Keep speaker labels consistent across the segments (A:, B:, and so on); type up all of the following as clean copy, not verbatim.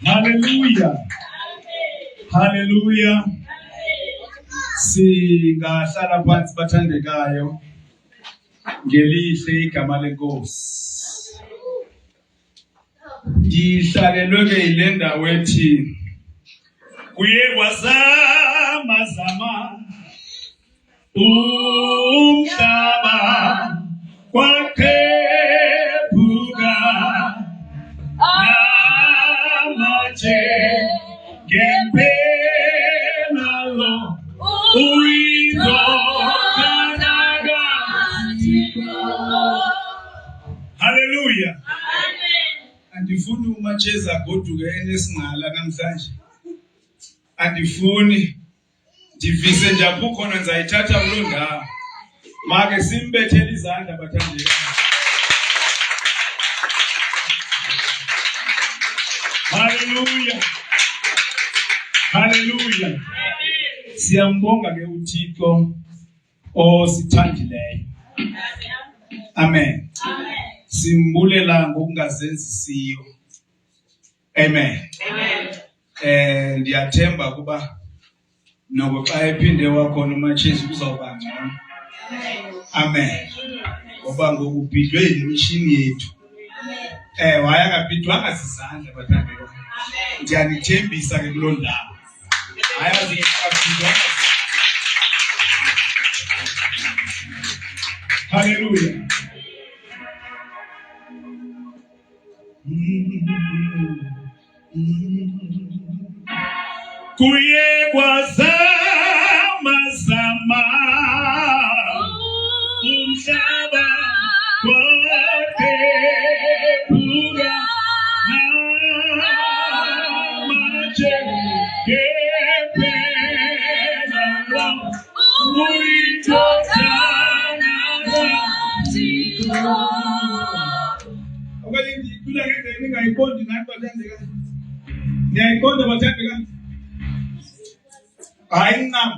A: Hallelujah. Hallelujah. Singahlala phansi bathandekayo ngelihle igama lenkosi. Ngihlalelwe ke ile ndawo ethi kuye kwazama zama umhlaba kwaqephuka amatshe ngempela lo Hallelujah. Andifuni uMacheza goduke enesingala namhlanje. Andifuni ndivise nje apho khona nzayithatha kulo ndawo. Make simbethele izandla bathandekayo. Hallelujah. Hallelujah. Siyambonga ke uThixo osithandileyo. Amen. Amen. Simbulela ngokungazenzisiyo. Amen. Amen. Ndiyathemba kuba noko xa ephinde wakhona uMachezi uzawuba ngcono. Amen. Ngoba ngokubhidwe imishini yethu. Wayangabhidwanga sizandla bathandekayo. Ndiyanithembisa ke kulo ndawo. Ayazi abhidwanga. Hallelujah. Kuye kwazama zama umhlaba kwaqephuka amatshe ngempela lo uyindodana kaThixo. Okanye ngikula ngendlela ningayiqondi nathi bathandekayo. Niyayiqonda bathandekayo? Hayi nam.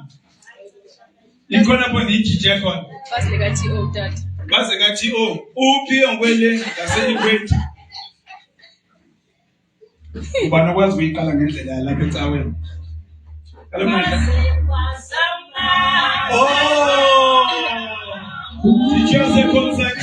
A: Ikhona bona ijije khona.
B: Base kathi o tata.
A: Base kathi o uphi ongwele ngaseyikwethu. Ubani okwazi uyiqala ngendlela lapha ecaweni. Oh! Teachers a concert.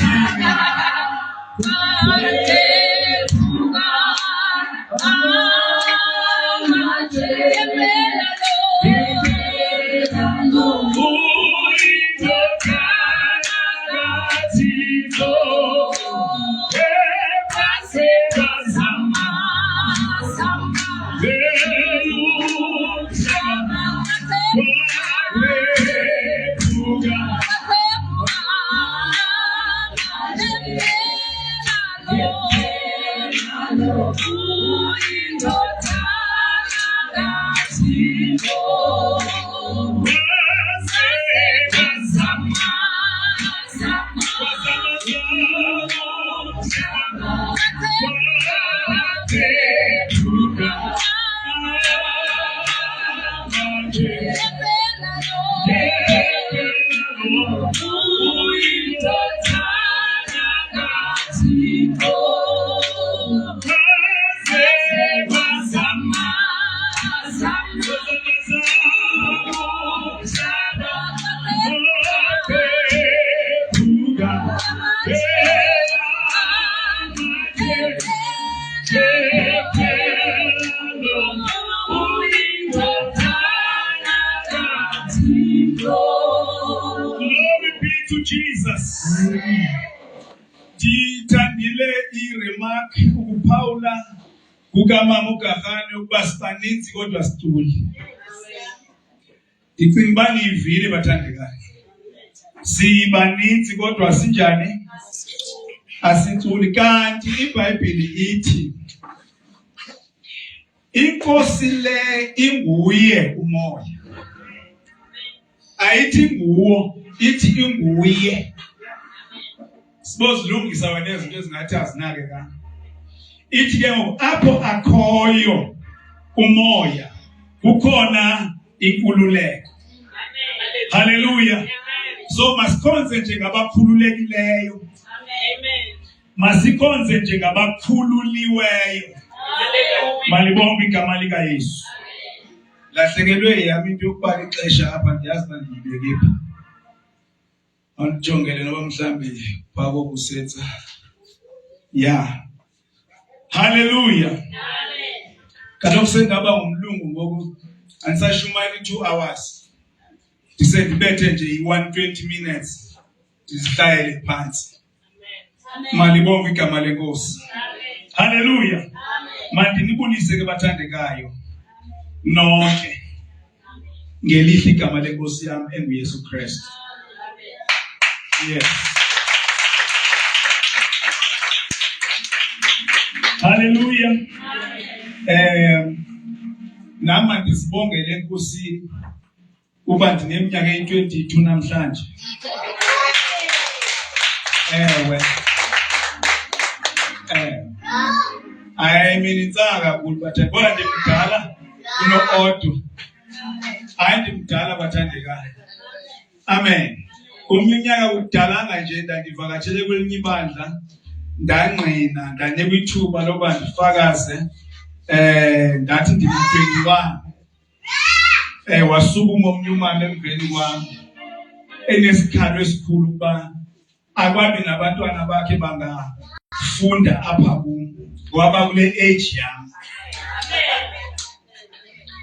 A: Ndithandile iremark ukuphawula kukamama uGahane ukuba sibaninzi kodwa sithuli. Ndicinga uba niyivile bathandekayo. Sibaninzi kodwa sinjani? Asithuli. Kanti iBhayibhile ithi inkosi le inguye umoya. Ayithi nguwo, ithi inguye. Sibozilungisa wena izinto ezingathi azinake ka. Ithi ke apho akhoyo umoya kukhona inkululeko. Hallelujah. So masikhonze nje ngabakhululekileyo. Amen. Masikhonze nje ngabakhululiweyo. Malibonke igama lika Yesu. Lahlekelwe yami into yokubala ixesha apha ndiyazi ngiyibeke phi. Awujongele noba mhlambi phako kusetsa. Yeah. Hallelujah. Amen. Kaloku sengaba ngumlungu ngoku anisashumani 2 hours. Ndisendibethe nje i-120 minutes. Ndizihlayele phansi. Amen. Malibonke igama lenkosi. Amen. Hallelujah. Amen. Mandinibulise ke bathandekayo. Nonke. Ngelihle igama lenkosi yami enguYesu Kristu. Yes. Hallelujah. Nama ndisibongele enkosini kuba ndineminyaka eyi-22 namhlanje. Mina kakhulu bathanda kodwa ndimdala kuno-Otto. Hayi ndimdala bathandekayo. Amen. Umnyaka kudalanga nje ndandivakatshele kwelinye ibandla ndangqina ndanikwa ithuba loba ndifakaze ndathi ndimi-21 wasukuma omnye umama emveni kwami enesikhalo esikhulu ukuba akwabi nabantwana bakhe bangafunda apha kum ngoba kule age yam.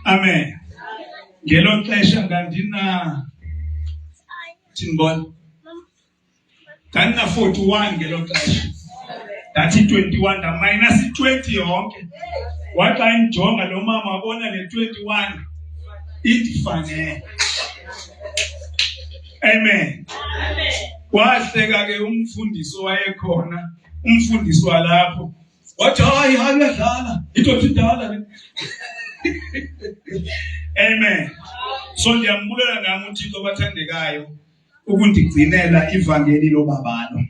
A: Amen. Ngelo xesha ngandina Timbona. Ndandina 41 ngelo xesha. Ndathi 21 ndaminus i-20 yonke. Waxa injonga lo mama wabona le 21 indifanele. Amen. Wahleka ke umfundisi wayekhona, umfundisi walapho. Wathi hayi uyadlala, idoda idala. Amen. So ndiyambulela nami uThixo bathandekayo ukundigcinela ivangeli lobabalo. Amen.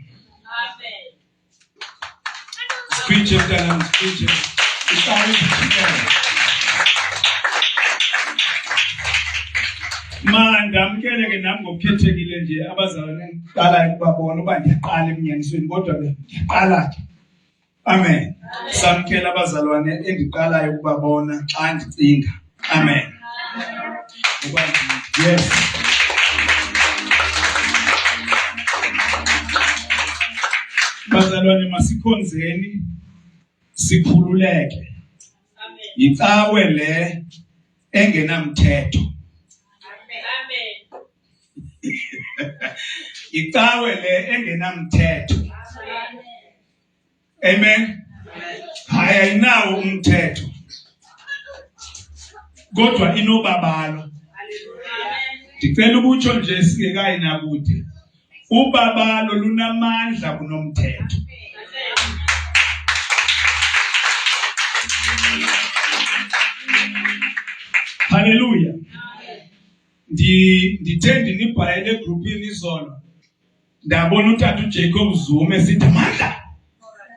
A: Scripture mntana scripture. Ndamkele ke nami ngokukhethekile nje abazalwane engiqalayo ukubabona uba ndiqala eminyanisweni kodwa ke ndiqala ke. Amen. Samkela abazalwane endiqalayo ukubabona xa ndicinga. Amen. Yes. Bazalwane masikhonzeni sikhululeke. Amen. Icawe le engenamthetho. Amen. Icawe le engenamthetho. Amen. Hayi ayinawo umthetho. Kodwa inobabalo. Ndicela ukutsho nje singekayi nakude. Ubabalo lunamandla kunomthetho. Hallelujah. Ndithe ndinibhayele egrupini izolo. Ndabona utata uJacob Zuma esithi amandla.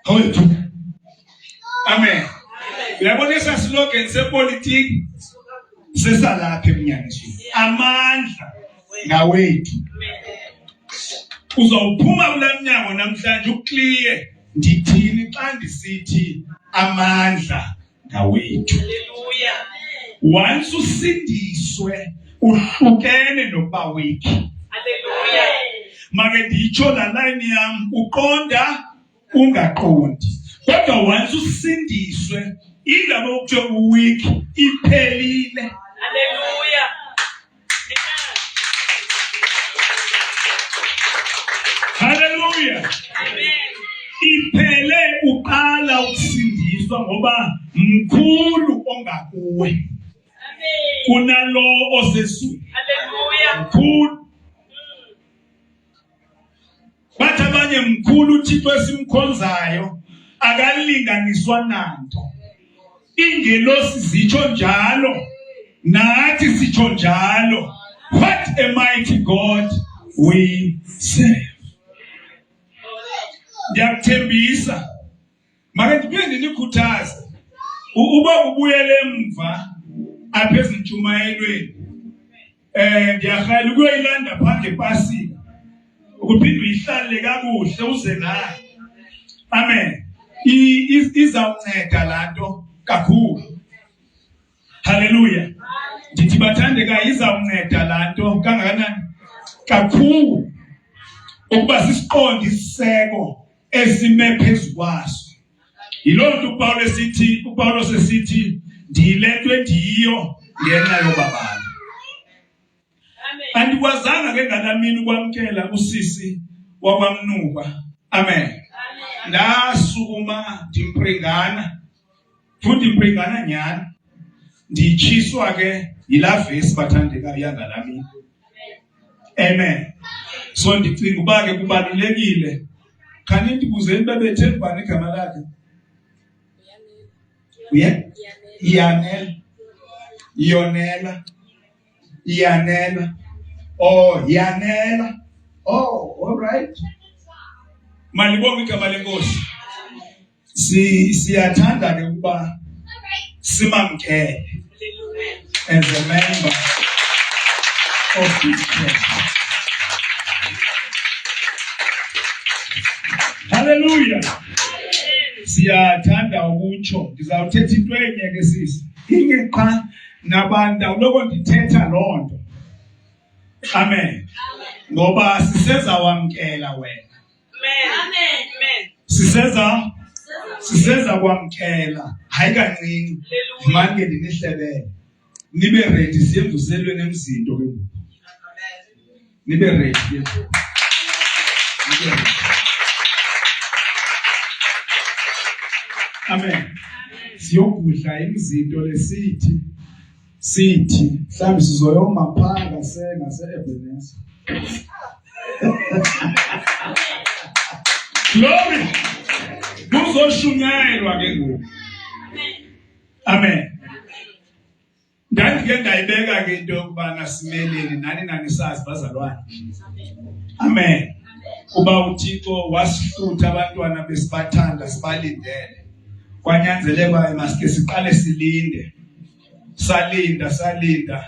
A: Hawethu. Amen. Uyabona esa slogan sepolitiki sesalapha eminyanisweni. Amandla ngawethu. Uzawuphuma kula mnyango namhlanje ukliye ndithini xa ndisithi amandla ngawethu. Haleluya. Once usindiswe uhlukene nokuba weak. Haleluya. Make nditsho la line yam uqonda ungaqondi. Kodwa once usindiswe indaba yokuthiwa uweak iphelile. Haleluya. Hallelujah. Amen. Iphele uqala ukusindiswa ngoba mkhulu ongakuwe. Amen. Kunalo osesweni. Hallelujah. Mkhulu. Bathi abanye mkhulu uThixo esimkhonzayo akalinganiswa nanto. Ingelosi zitsho njalo, nathi sitsho njalo. What a mighty God we serve. Ndiyakuthembisa make ndiphinde nikhuthaze uba ubuyele emva apha ezintshumayelweni ndiyarhalela ukuyoyilanda phandle epasika ukuphinde uyihlale kakuhle uze nayo. Amen. Izawunceda laa nto kakhulu. Hallelujah. Ndithi bathandekayo izawunceda laa nto kangakanani kakhulu ukuba sisiqonde isiseko esime phezu kwaso. Yiloo nto uPawulos esithi ndiyile nto endiyiyo ngenxa yobabalo. Andikwazanga ke ngalaa mini ukwamkela usisi wakwamnuka. Amen. Ndasukuma ndimpringana futhi impringana nyhani nditshiswa ke yilaa vesi bathandekayo yangalaa mini. Amen. So ndicinga uba ke kubalulekile. Khani ndibuzeni bebetheni bani igama lakhe? Yanela. Oh, Yanela. Oh, all right. Malibonge igama lenkosi. Siyathanda ke ukuba simamkele as a member of this church. Hallelujah. Siyathanda ukutsho ndizawuthetha into enye ke sisi. Inge qha nabantu awuloko ndithetha loo nto. Amen. Ngoba sisezawamkela wena. Amen. Siseza kwamkela hayi kancinci. Manje ndinihlebele. Nibe ready siyemvuselweni emzinto ke. Nibe ready. Amen. Siyokudla imizinto lesithi mhlawumbe sizoyoma phaa ngase-Ebenezer. Glory. Kuzoshunyayelwa ke ngoku. Amen. Ndandike ndayibeka ke into yokubana simeleni nani sazi bazalwane. Amen. Kuba uThixo wasihlutha abantwana besibathanda sibalindele. Kwanyanzeleka masike siqale silinde. Salinda.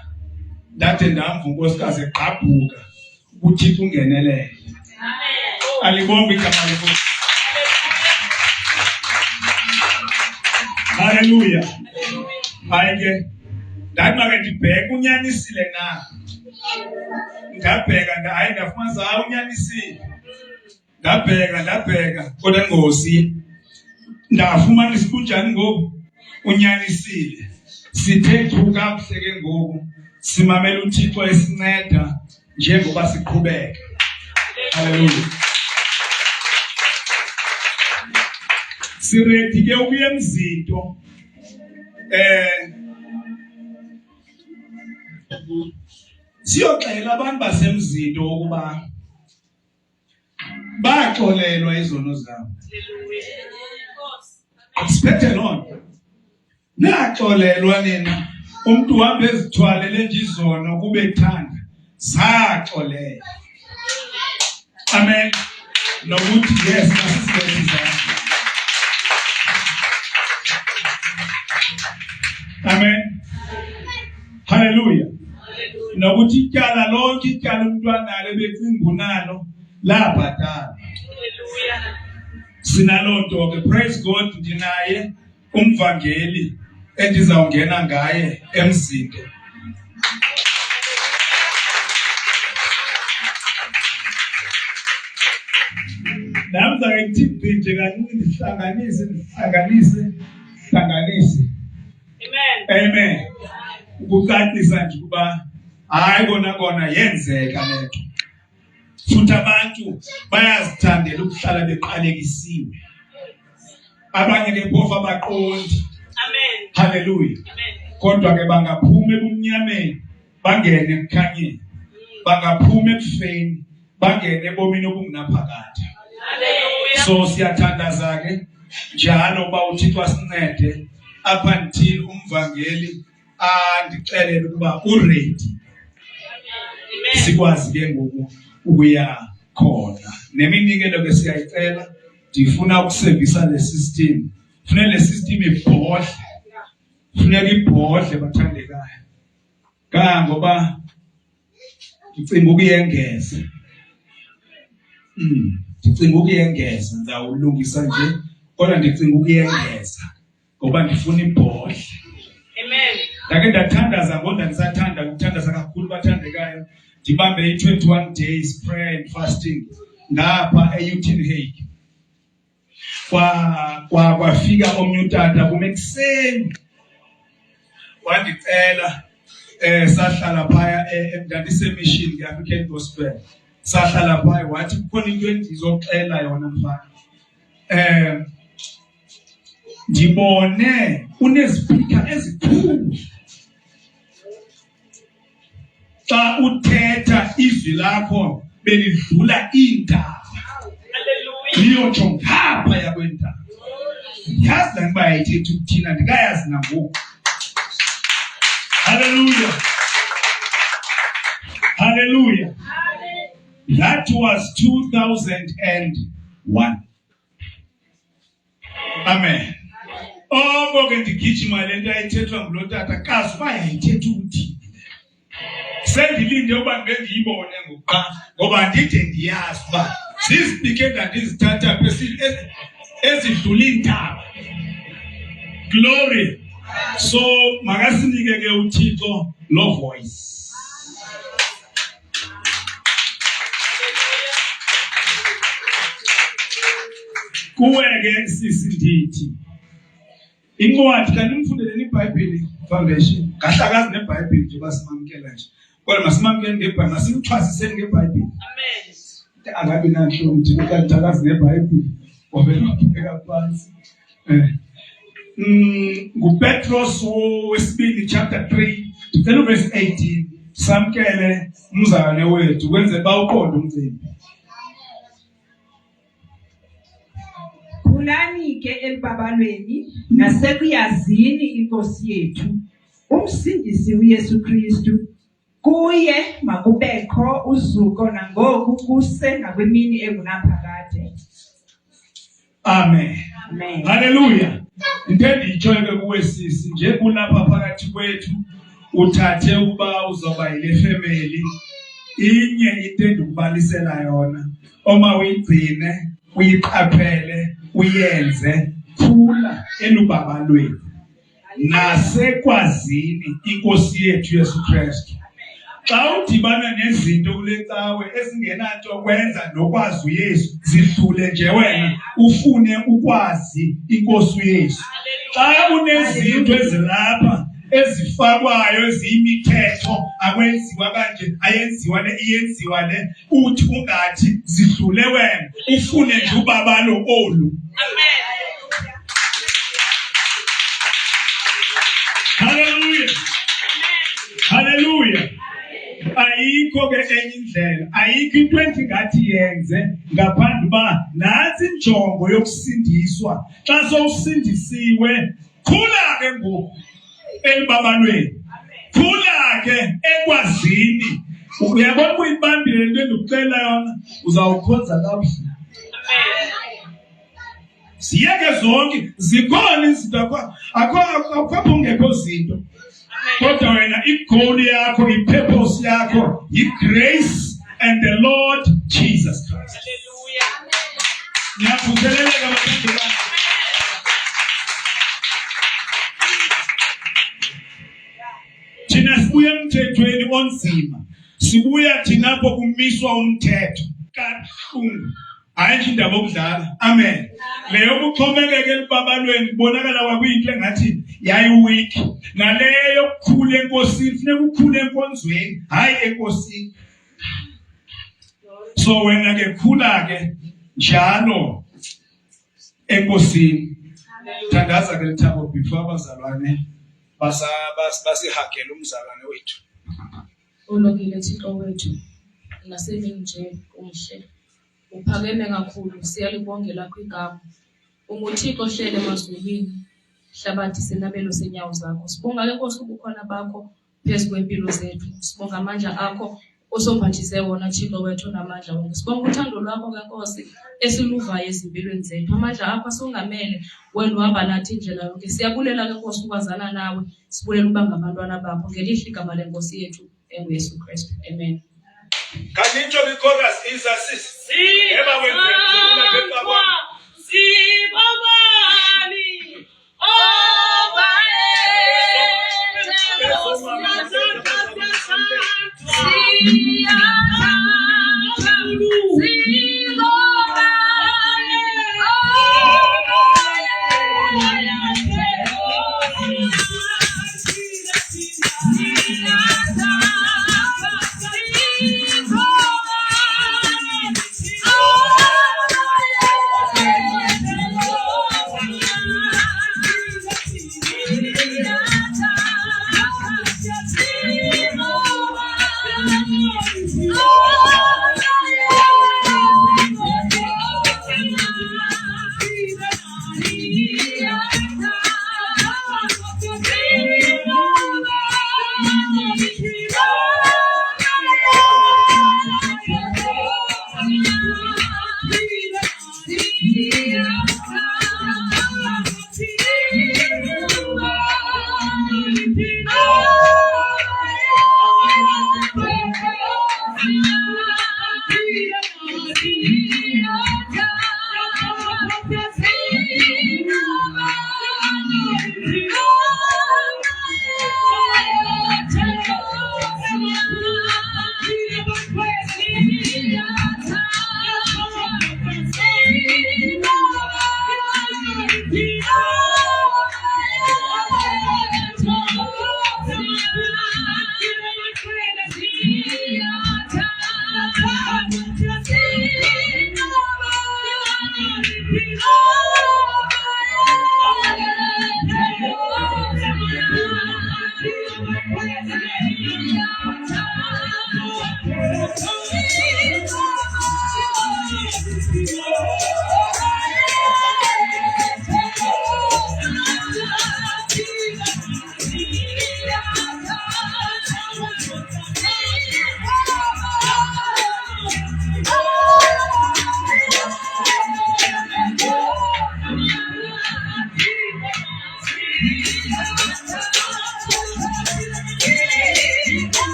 A: Ndade ndamva unkosikazi egqabhuka uThixo ungenelele. Amen. Alibonge igama lenkosi. Hallelujah. Hayi ke ndaqake ndibheka unyanisile na. Ngabheka hayi ndafumanisa unyanisile. Ngabheka kodwa ngosi ndafumanisa kunjani ngoku unyanisile. Sithe kakuhle ke ngoku simamela uThixo esinceda njengoba siqhubeka. Hallelujah. Siredi ke ukuya emzinto siyoxela abantu basemzinto ukuba baxolelwa izono zabo. Expect alone. Naxolelwa nina umuntu uhambe ezithwalele nje izono kube ethanda saxolela. Amen. Nokuthi yes nasisibenza. Amen. Hallelujah. Nokuthi ityala lonke ityala umntwana nalo becinga unalo labhatala. Hallelujah. Sinaloo nto ke praise God ndinaye umvangeli endizawungena ngaye emzinto. Namza ngithi nje kancinci ndihlanganise. Amen. Ukucacisa nje kuba hayi kona yenzeka lento. Futhi abantu bayazithandela ukuhlala beqalekisiwe. Abanye ke phofu abaqondi. Amen. Hallelujah. Amen. Kodwa ke bangaphuma ebumnyameni bangene ekukhanyeni. Bangaphuma ekufeni bangene ebomini obungunaphakade. Hallelujah. So siyathandaza ke njalo uba uThixo asincede apha until umvangeli andixelele ukuba uready. Sikwazi ke ngoku ukuya khona. Neminikelo ke siyayicela ndifuna ukusevisa le system. Funeka le system ibhodle. Funeka ibhodle bathandekayo. Kangoba ndicinga ukuyengeza. Ndicinga ukuyengeza ndawulungisa nje kodwa ndicinga ukuyengeza ngoba ndifuna ibhodle. Amen. ndake ndathandaza ngoba ndisathanda ukuthandaza kakhulu bathandekayo ndibambe i-21 days prayer and fasting ngapha eUtin Hague. Kwafika omnye utata kumekuseni wandicela sahlala phaya ndandisemission nge-African Gospel. Sahlala phaya wathi kukhona into endizoxela yona mfana. Ndibone unezipika ezikhulu. Xa uthetha izwi lakho belidlula iintaba. Liyotsho ngapha yakwentaba. Yazi la ngiba yayithethi ukuthina ndikayazi nangoku. Hallelujah. Hallelujah. That was 2001. Amen. Ngoke ndigijima le nto ayithethwa ngulo tata kazi uba yayithetha ukuthi sendilinde uba ngiyibone ngoba ndide ndiyazi uba zizipike ndandizithatha ezidlula iintaba. Glory. So makasinike ke uThixo lo voice. Kuweke sisindithi incwadi kanti umfundeleni iBhayibheli foundation kahlakazi neBhayibheli nje basimamkela nje kodwa masimamkele ngeBhayibheli masimthwasiseni ngeBhayibheli. Amen. Akabi nanhlo ukuthi kathakazi neBhayibheli obela pheka phansi. NguPetros wesibili chapter 3 verse 18 samkele umzalwane wethu kwenze bawuqonde umzimba.
B: Khulani ke elibabalweni nasekuyazini inkosi yethu umsindisi uYesu Kristu kuye makubekho uzuko nangoku kuse nakwimini engunaphakade.
A: Amen.
B: Amen.
A: Hallelujah. Into ndiyijoyeke kuwe sisi nje kulapha phakathi kwethu uthathe ukuba uzoba yile family inye into endikubalisela yona oma uyigcine uyiqaphele uyenze khula elubabalweni nasekwazini inkosi yethu Yesu Kristu. Xa udibana nezinto kule cawe ezingenanto kwenza nokwazi uYesu zidlule nje wena ufune ukwazi inkosi uYesu. Xa unezinto ezilapha ezifakwayo eziyimithetho akwenziwa kanje ayenziwa le iyenziwa le uthi ungathi zidlule wena ufune nje ubabalo olu. Amen. Hallelujah. Hallelujah. Ayikho ke enye indlela ayikho into endingathi yenze ngaphandle uba nansi injongo yokusindiswa. Xa sowusindisiwe khula ke ngoku elibabalweni khula ke ekwazini. Uyabona uyibambile into endikucela yona uzawukhonza kabuhlungu. Siyeke zonke zikhona izinto akho ungekho zinto kodwa wena igoal yakho ipurpose yakho grace and the Lord Jesus Christ. Hallelujah. Niyakhuseleleka bathandekayo. Thina sibuya emthethweni onzima sibuya thinapho kumiswa umthetho kabuhlungu hayi nje indaba okudlala. Amen. Leyo kuxhomekeke elibabalweni kubonakala kwakuyinto engathi yayiweak naleyo kukhula enkosini funeka ukukhula enkonzweni hayi enkosini. So wena ke khula ke njalo enkosini. Thandaza ke lithabo before abazalwane basihagela umzalwane wethu.
C: Ulungile Thixo wethu nasemini nje umhle uphakeme kakhulu siyalibongela kwigama umuthixo hlele emazulwini hlabathi senabelo senyawo zakho. Sibonga ke Nkosi ubukhona bakho phezu kwempilo zethu. Sibonga amandla akho osomphathise wona Thixo wethu namandla wonke. Sibonga uthando lwakho ke Nkosi esiluvayo ezimpilweni zethu. Amandla akho asongamele wena uhamba nathi indlela yonke. Siyabulela ke Nkosi ukwazana nawe. Sibulela uba ngabantwana bakho ngelihle igama lenkosi yethu enguYesu Kristu. Amen.
A: Kanitsho chorus is assist. Eba wenzela phezulu
C: sibongani obae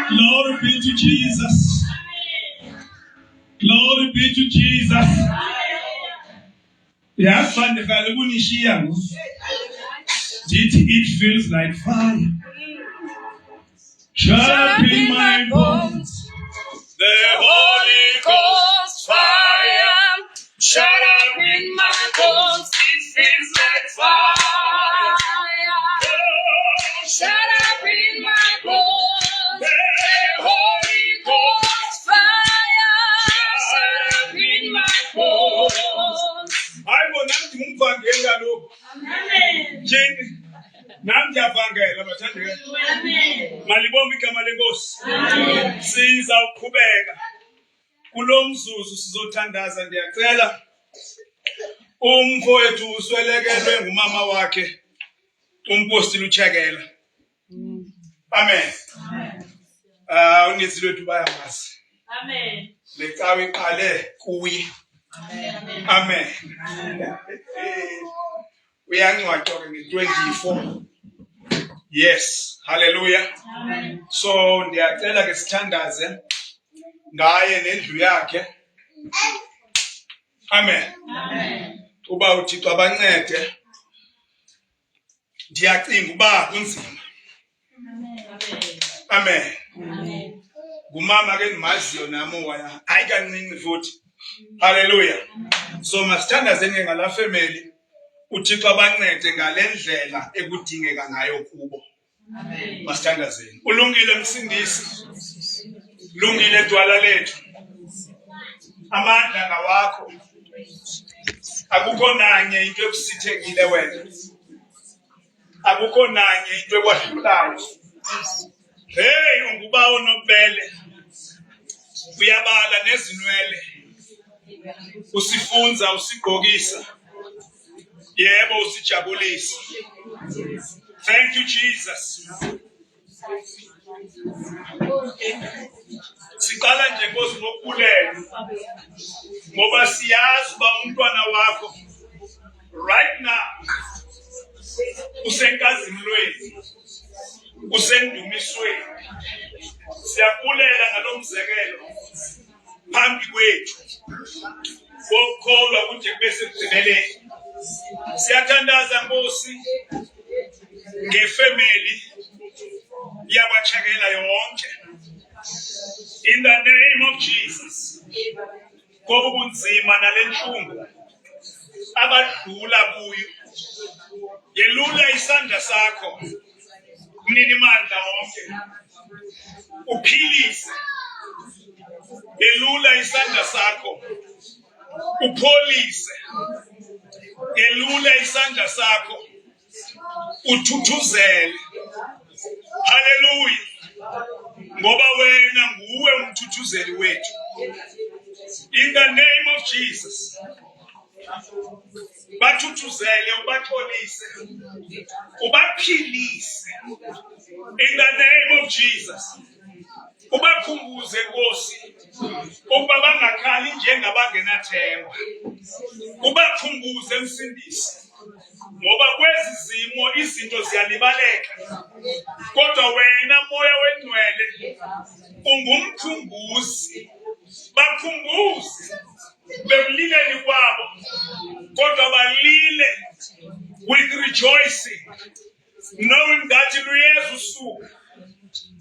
A: Glory be to Jesus. Glory be to Jesus. Yes, it feels like fire. Shut up in my bones. The Holy Ghost fire. Shut up in my bones. It feels like fire.
C: Shut up in my bones. The Holy Ghost fire. Shut up in my bones.
A: I will not move again.
C: Amen.
A: Jane. Namjavangela bathandeka.
C: Amen.
A: Malibonke igama lenkosi. Siza uqhubeka. Kulomzuzu sizothandaza ndiyacela. Umfowethu uswelekelwe ngumama wakhe. Umpostile uChekela. Amen. Unisi lwethu bayamazi.
C: Amen.
A: Lecawe iqale kuye.
C: Amen.
A: Amen. Uyangcwatshwa nge-24. Yes, hallelujah.
C: Amen.
A: So ndiyacela ke sithandaze ngaye nendlu yakhe. Amen.
C: Amen.
A: Uba uThixo abancede. Ndiyacinga uba kunzima. Amen.
C: Amen.
A: Ngumama ke endimaziyo nami waya ayikancinci futhi. Hallelujah. So masithandaze ngala family. uThixo abancede ngalendlela ekudingeka ngayo kubo.
C: Amen.
A: Masithandazeni. Ulungile msindisi. Lungile dwala lethu. Amandla ngawakho. Akukho nanye into ekusithekile wena. Akukho nanye into ekwahlulayo. Hey, unguba onobele. Uyabala nezinwele. usifunza, usigqokisa, yebo usijabulisa. Thank you Jesus. Siqala nje Nkosi ngokubulela ngoba siyazi uba umntwana wakho right now usenkazimlweni, usendumisweni. Siyabulela ngalomzekelo phambi kwethu wokholwa ukuthi kube sekugcineleni. Siyathandaza Nkosi ngefamily yakwachakela yonke. In the name of Jesus. Ngoba ubunzima nalenhlungu abadlula kuyo. Yelula isandla sakho. Mnini mandla wonke. Uphilise. Yelula isandla sakho. Upholise. Yelula isandla sakho. Uthuthuzele. Hallelujah. Ngoba wena nguwe umthuthuzeli wethu. In the name of Jesus. Bathuthuzele, ubatholise, ubaphilise. In the name of Jesus. Ubakhumbuze Nkosi ukuba bangakhali njengabangenathemba. Ubakhumbuze Msindisi. Ngoba kwezi zimo izinto ziyalibaleka. Kodwa wena moya wengcwele ungumkhumbuzi. Bakhumbuze bekulileni kwabo. Kodwa balile with rejoicing, knowing that luyeza usuku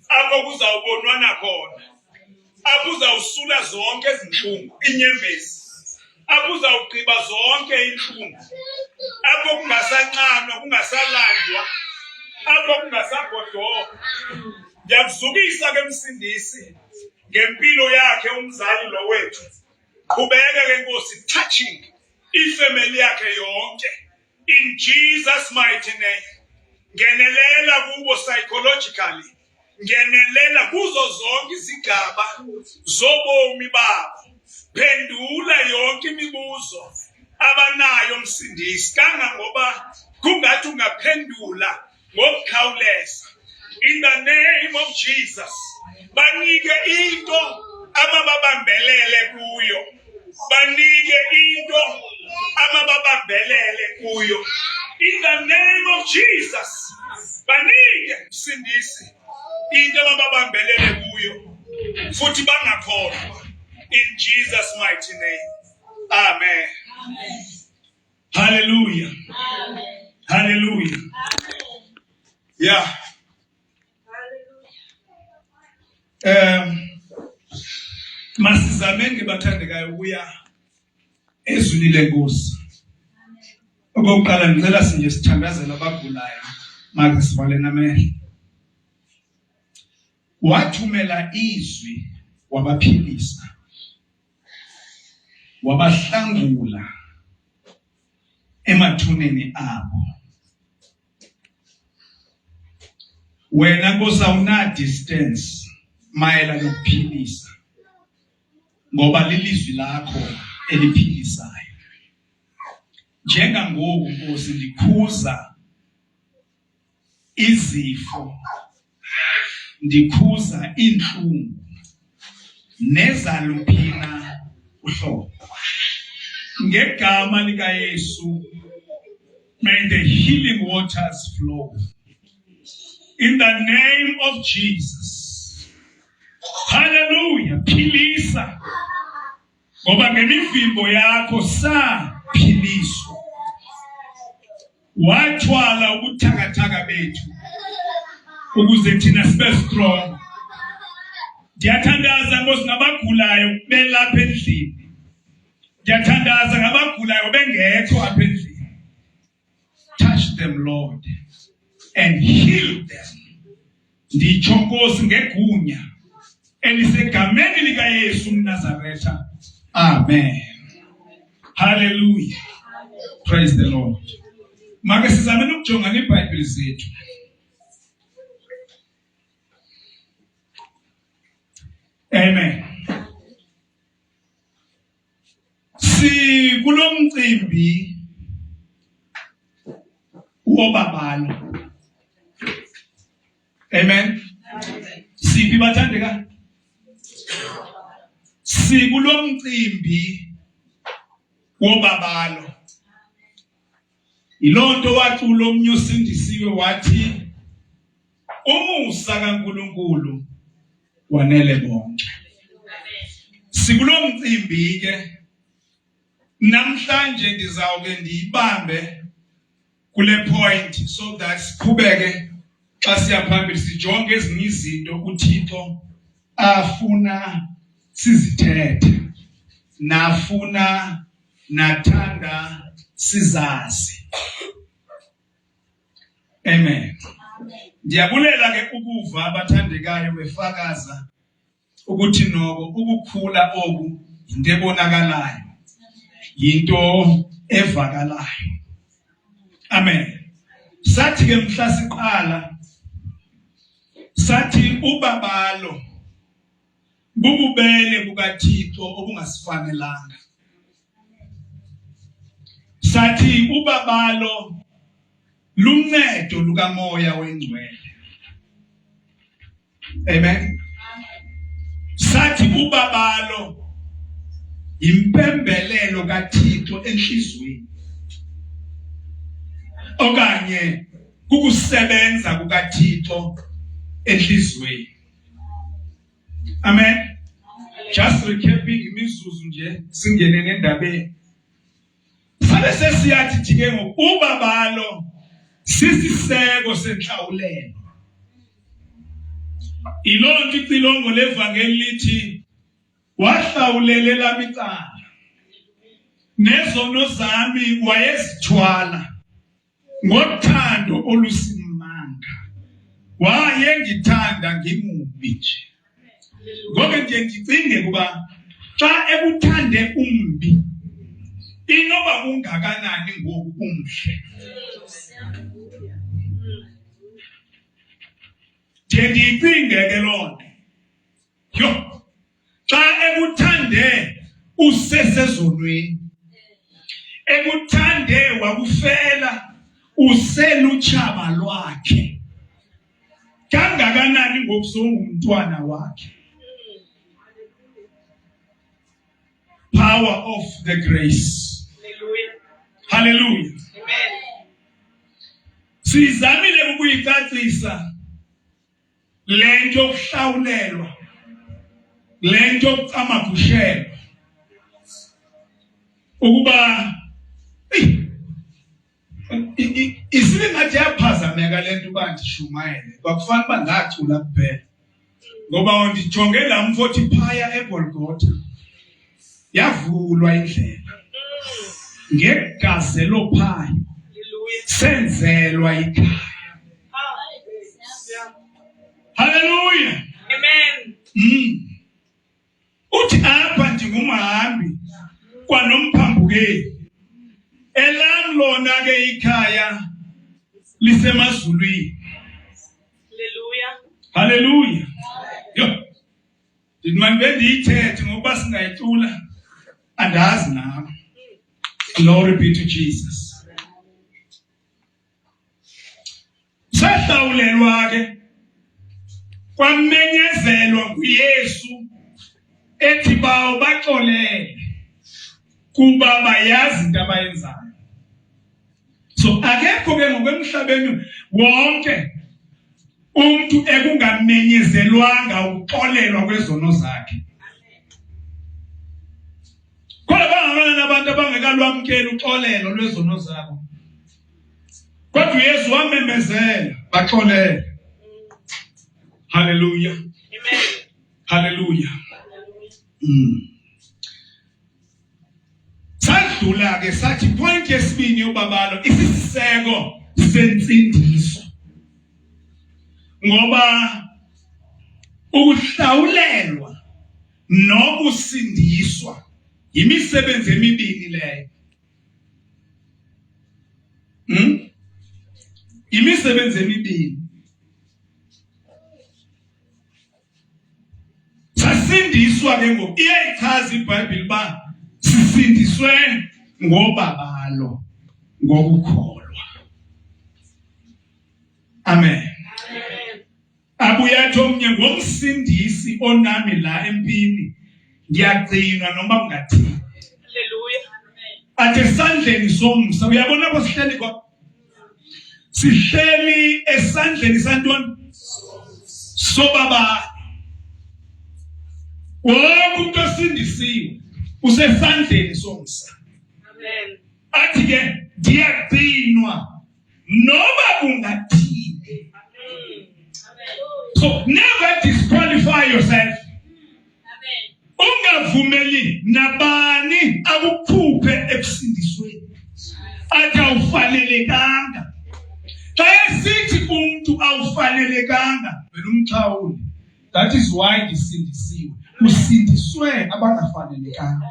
A: apho kuzawubonwana khona, apho uzawusula zonke izinhlungu, inyembezi, apho uzawugqiba zonke inhlungu, apho kungasanqanwa, kungasalandwa, apho kungasagodoka. Ndiyakuzukisa ke Msindisi ngempilo yakhe umzali lo wethu. Qhubeka ke Nkosi touching ifamily yakhe yonke in Jesus mighty name. Ngenelela kubo psychologically, ngenelela kuzo zonke izigaba zobomi babo. Phendula yonke imibuzo abanayo Msindisi, kangangoba kungathi ungaphendula ngokukhawuleza. In the name of Jesus, banike into abababambelele kuyo. Banike into abababambelele kuyo. In the name of Jesus, banike Msindisi into abababambelele kuyo. Futhi bangakholwa. In Jesus' mighty name. Amen. Amen. Hallelujah. Amen. Hallelujah. Amen. Yeah. Masizameni bathandekayo ukuya ezwini lenkosi. Okokuqala ngicela sinje sithandazela abagulayo manje sivale namehlo. Wathumela izwi wabaphilisa, wabahlangula emathuneni abo. Wena Nkosi awuna distance mayela nokuphilisa, ngoba lilizwi lakho eliphilisayo. Njengangoku Nkosi ndikhuza izifo, ndikhuza inhlungu nezaluphina uhlobo. Ngegama lika Yesu, may the healing waters flow. In the name of Jesus. Hallelujah. Philisa. Ngoba ngemivimbo yakho saphiliswa. Wathwala ubuthakathaka bethu ukuze thina sibe strong. Ndiyathandaza Nkosi ngabagulayo belapha endlini. Ndiyathandaza ngabagulayo bengekho apha endlini. Touch them, Lord, and heal them. Nditsho Nkosi ngegunya elisegameni lika Yesu mNazaretha. Amen. Hallelujah. Praise the Lord. Make sizame ukujonga neBhayibheli zethu. Amen. Sikulomcimbi wobabalo. Amen. Siphi bathandeka? Sikulomcimbi wobabalo. Ilonto wacula omnye usindisiwe wathi umusa kaNkulunkulu wanele bonke. Sikulomcimbi ke namhlanje ndizawuke ndiyibambe kule point so that siqhubeke xa siya phambili sijonge ezinye izinto uThixo afuna sizithethe nafuna nathanda sizazi. Amen. Ndiyabulela ke ukuva abathandekayo befakaza ukuthi noko ukukhula oku into ebonakalayo, into evakalayo. Amen. Sathi ke mhla siqala sathi ubabalo bububele bukaThixo obungasifanelanga. Sathi ubabalo luncedo lukaMoya weNgcwele. Amen. Sathi ubabalo impembelelo kaThixo enhlizweni. Okanye kukusebenza kukaThixo enhlizweni. Amen. Just recapping imizuzu nje singene nendabeni. Sabe sesiyathi thike ngobabalo sisiseko senhlawulelo. Ilonto icilongo levangeli lithi wahlawulelela icala. Nezono zami wayezithwala ngothando olusimanga. Wayengithanda ngimubi nje. Ngoba nje ngicinge kuba xa ekuthande umbi inoba ungakanani ngoku umhle. Ndicinge ke lonto. Yo. Xa ekuthande usesezonweni. Ekuthande wakufela uselutshaba lwakhe. Kangakanani ngoku songumntwana wakhe. Power of the grace. Hallelujah. Hallelujah. Amen. Sizamile ukuyicacisa lento yokuhlawulelwa, lento yokucamagushelwa ukuba isibe ngathi yaphazameka lento uba ndishumayele. Kwakufanele uba ngacula kuphela ngoba ndijonge la mfothi phaya eGolgotha yavulwa indlela ngegazelo phayo senzelwa ikhaya. Hallelujah. Amen. Uthi apha ndingumhambi kwanomphambukeli. Elam lona ke ikhaya lisemazulwini. Hallelujah. Hallelujah. Yo. Ndimanje ndiyithethe ngoba singayicula andazi nawe. Glory be to Jesus. Sahlawulelwa ke kwamenyezelwa nguYesu ethi bawo baxolele kuba bayazi into abayenzayo. So akekho ke ngokwemhlabeni wonke umuntu ekungamenyezelwanga ukuxolelwa kwezono zakhe. Kodwa bangabana abantu abangekalwamkeli uxolelo lwezono zabo. Kodwa uYesu wamemezela baxolele. Hallelujah. Amen. Hallelujah. Sadlula ke sathi point yesibini yobabalo isiseko sensindiso. Ngoba ukuhlawulelwa nokusindiswa imisebenzi emibili leyo. Imisebenzi emibili. Sasindiswa ke ngoku iyayichaza iBhayibheli ba usindiswe ngobabalo ngokukholwa. Amen. Abuyathi omnye ngomsindisi onami la empini ngiyagcinwa noma kungathini.
C: Hallelujah.
A: Ade esandleni somsa. Uyabona ko sihleli kwa sihleli esandleni santoni sobaba. Wonke umuntu osindisiwe usesandleni somsa.
C: Amen.
A: Athi ke ngiyagcinwa noma kungathini. So never disqualify yourself. Ungavumeli nabani akukhuphe ekusindisweni. Athi awufanelekanga. Xa esithi umuntu awufanelekanga wena umxhawuli. That is why ngisindisiwe. Usindiswe abangafanelekanga.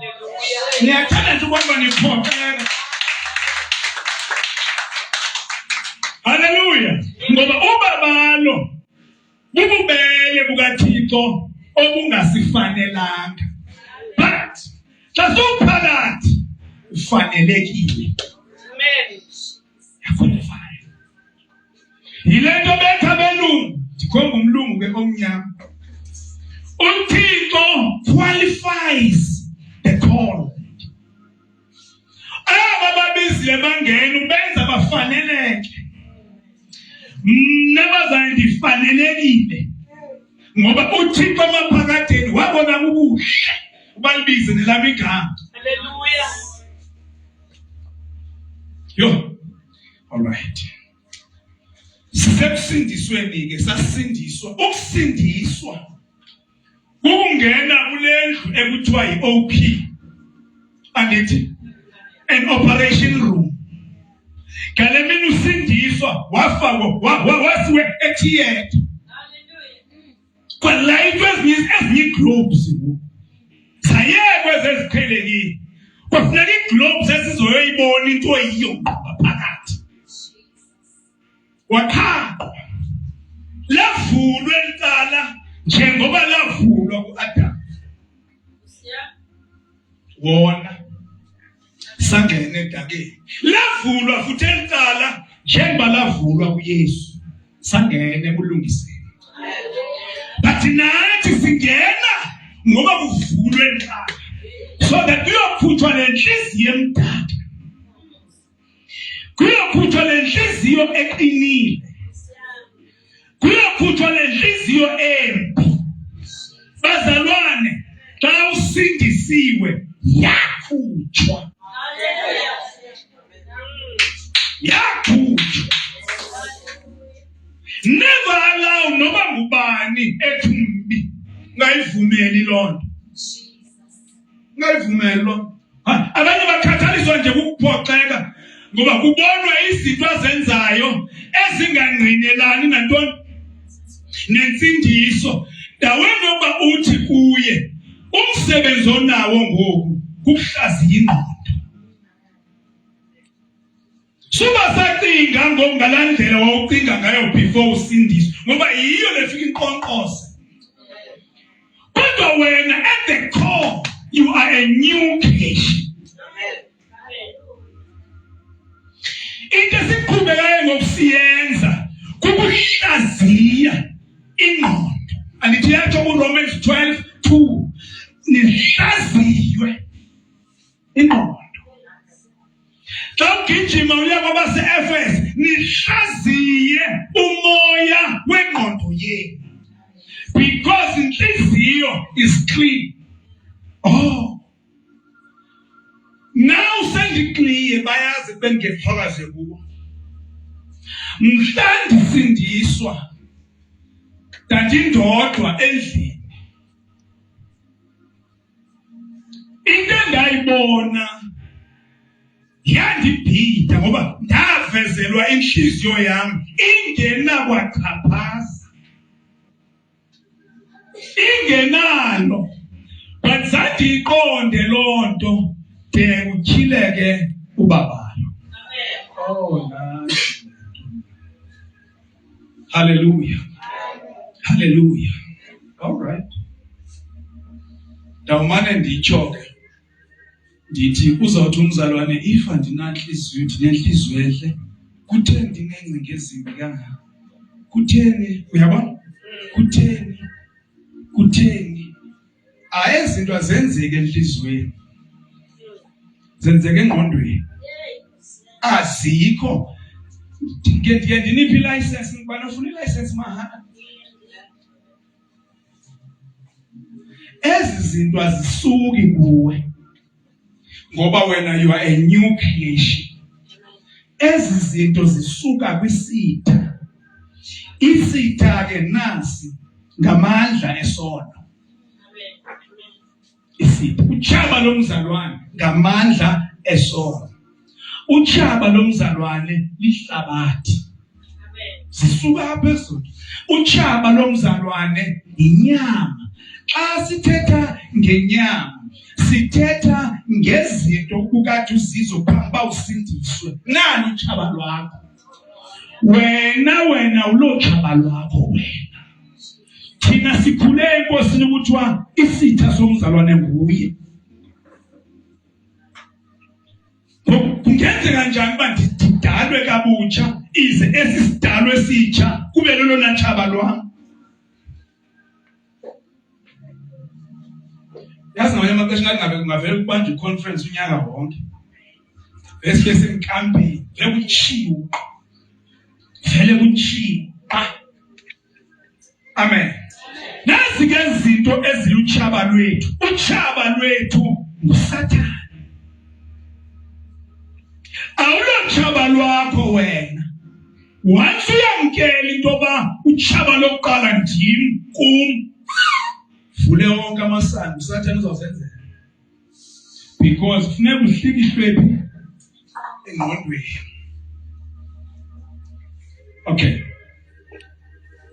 A: Niyathanda nje ukuba niphoxeka. Hallelujah. Ngoba ubabalo bububele bukaThixo obungasifanelanga. But xa sowuphakathi ufanelekile.
C: Amen.
A: Yaqualify. Yile nto betha belungu, ndikhomba umlungu ke omnyama. uThixo qualifies the call. Aba babizile bangena ubenza bafaneleke. Never ndifanelekile. Ngoba uThixo amaphakatheni wabona ubuhle ubalibize nelami igama.
C: Hallelujah.
A: Yo. All right. Sisebusindisweni ke sasindiswa. Ukusindiswa ukungena kulendlu ekuthiwa yiOP. Andithi an operation room. Kale mina usindiswa wafakwa wasiwe etheater. Kwa light ezinye globes sayekwe zeziqhelekile. Kwafuneka iglobes esizoyoyibona into oyiyo phakathi. Wakhamba lavulwa elicala njengoba lavulwa kuAdam. Wona sangena edakeni. Lavulwa futhi elicala njengoba lavulwa kuYesu. Sangena kulungiseni. But nathi singena ngoba kuvulwe elicala. So that kuyokhutshwa lenhliziyo emdaka. Kuyokhutshwa lenhliziyo eqinile. Kuyokhutshwa lenhliziyo embi. Bazalwane, xa usindisiwe yakhutshwa. Yakhutshwa. Never allow noma ngubani ethumbi ngayivumeli lonto. Ngayivumeli lonto. Abanye bakhathaliswa nje ukuphoxeka ngoba kubonwa izinto azenzayo ezingangqinelani nantoni nensindiso. Daweni yokuba uthi kuye umsebenzi onawo ngoku kukuhlaziya ingqondo. Suba sacinga ngokungalandlela wawucinga ngayo before usindiswa ngoba yiyo lefika inqonqosa. Kodwa wena at the core you are a new creation. Into esiqhubekayo ngokusiyenza kukuhlaziya ingqondo. Andithi yatsho kuRomans 12:2 nihlaziywe ingqondo. Xa ugijima uya kwabase-Efes nihlaziye umoya wengqondo yenu. Because inhliziyo is clean. Oh. Now sendikliye bayazi bengefakaze kubo. Mhla ndisindiswa ndandindodwa endlini. Into endayibona yandibhida ngoba ndavezelwa inhliziyo yami ingenakwachaphaza. Ingenalo. But zandiqonde lonto de utyhileke ubabalo. Oh nice. Hallelujah. Hallelujah. All right. Dawumane nditsho ke. Ndithi uzawuthi umzalwane if andinanhliziyo ndinenhliziyo enhle kutheni ndinengcinga ezimbi kangaka? Kutheni? Uyabona? Kutheni? Izinto azenzeke enhliziyweni. Zenzeke engqondweni. Azikho. Ndiye ndiniphi license ngibana ufuna ilicense mahala. Ezi zinto azisuki kuwe. Ngoba wena you are a new creation. Ezi zinto zisuka kwisitha. Isitha ke nasi ngamandla esono. Isitha uchaba lomzalwane ngamandla esono. Uchaba lomzalwane lihlabathi. Zisuka phezulu. Uchaba lomzalwane inyama. Xa sithetha ngenyama sithetha ngezinto ukukade uzizo phamba usindiswe. Nani uchaba lwakho? Wena ulochaba lwakho wena. Thina sikhule enkosini ukuthiwa isitha somzalwane nguye. Kungenzeka kanjani uba ndidalwe kabutsha ize esisidalwe esitsha kube lolona chaba lwam? Yazi ngamanye amaxesha ngabe kungavela ukubanja iconference unyaka wonke. Bese semkampeni vele kutshiwo. Amen. Nazi ke izinto eziluchaba lwethu. Uchaba lwethu nguSathane. Awulochaba lwakho wena. Once uyamkela into ba uchaba lokuqala ndim kum. Vule wonke amasango uSathane uzawusenzela. Because kufuneka uhlikihlwe engqondweni. Okay.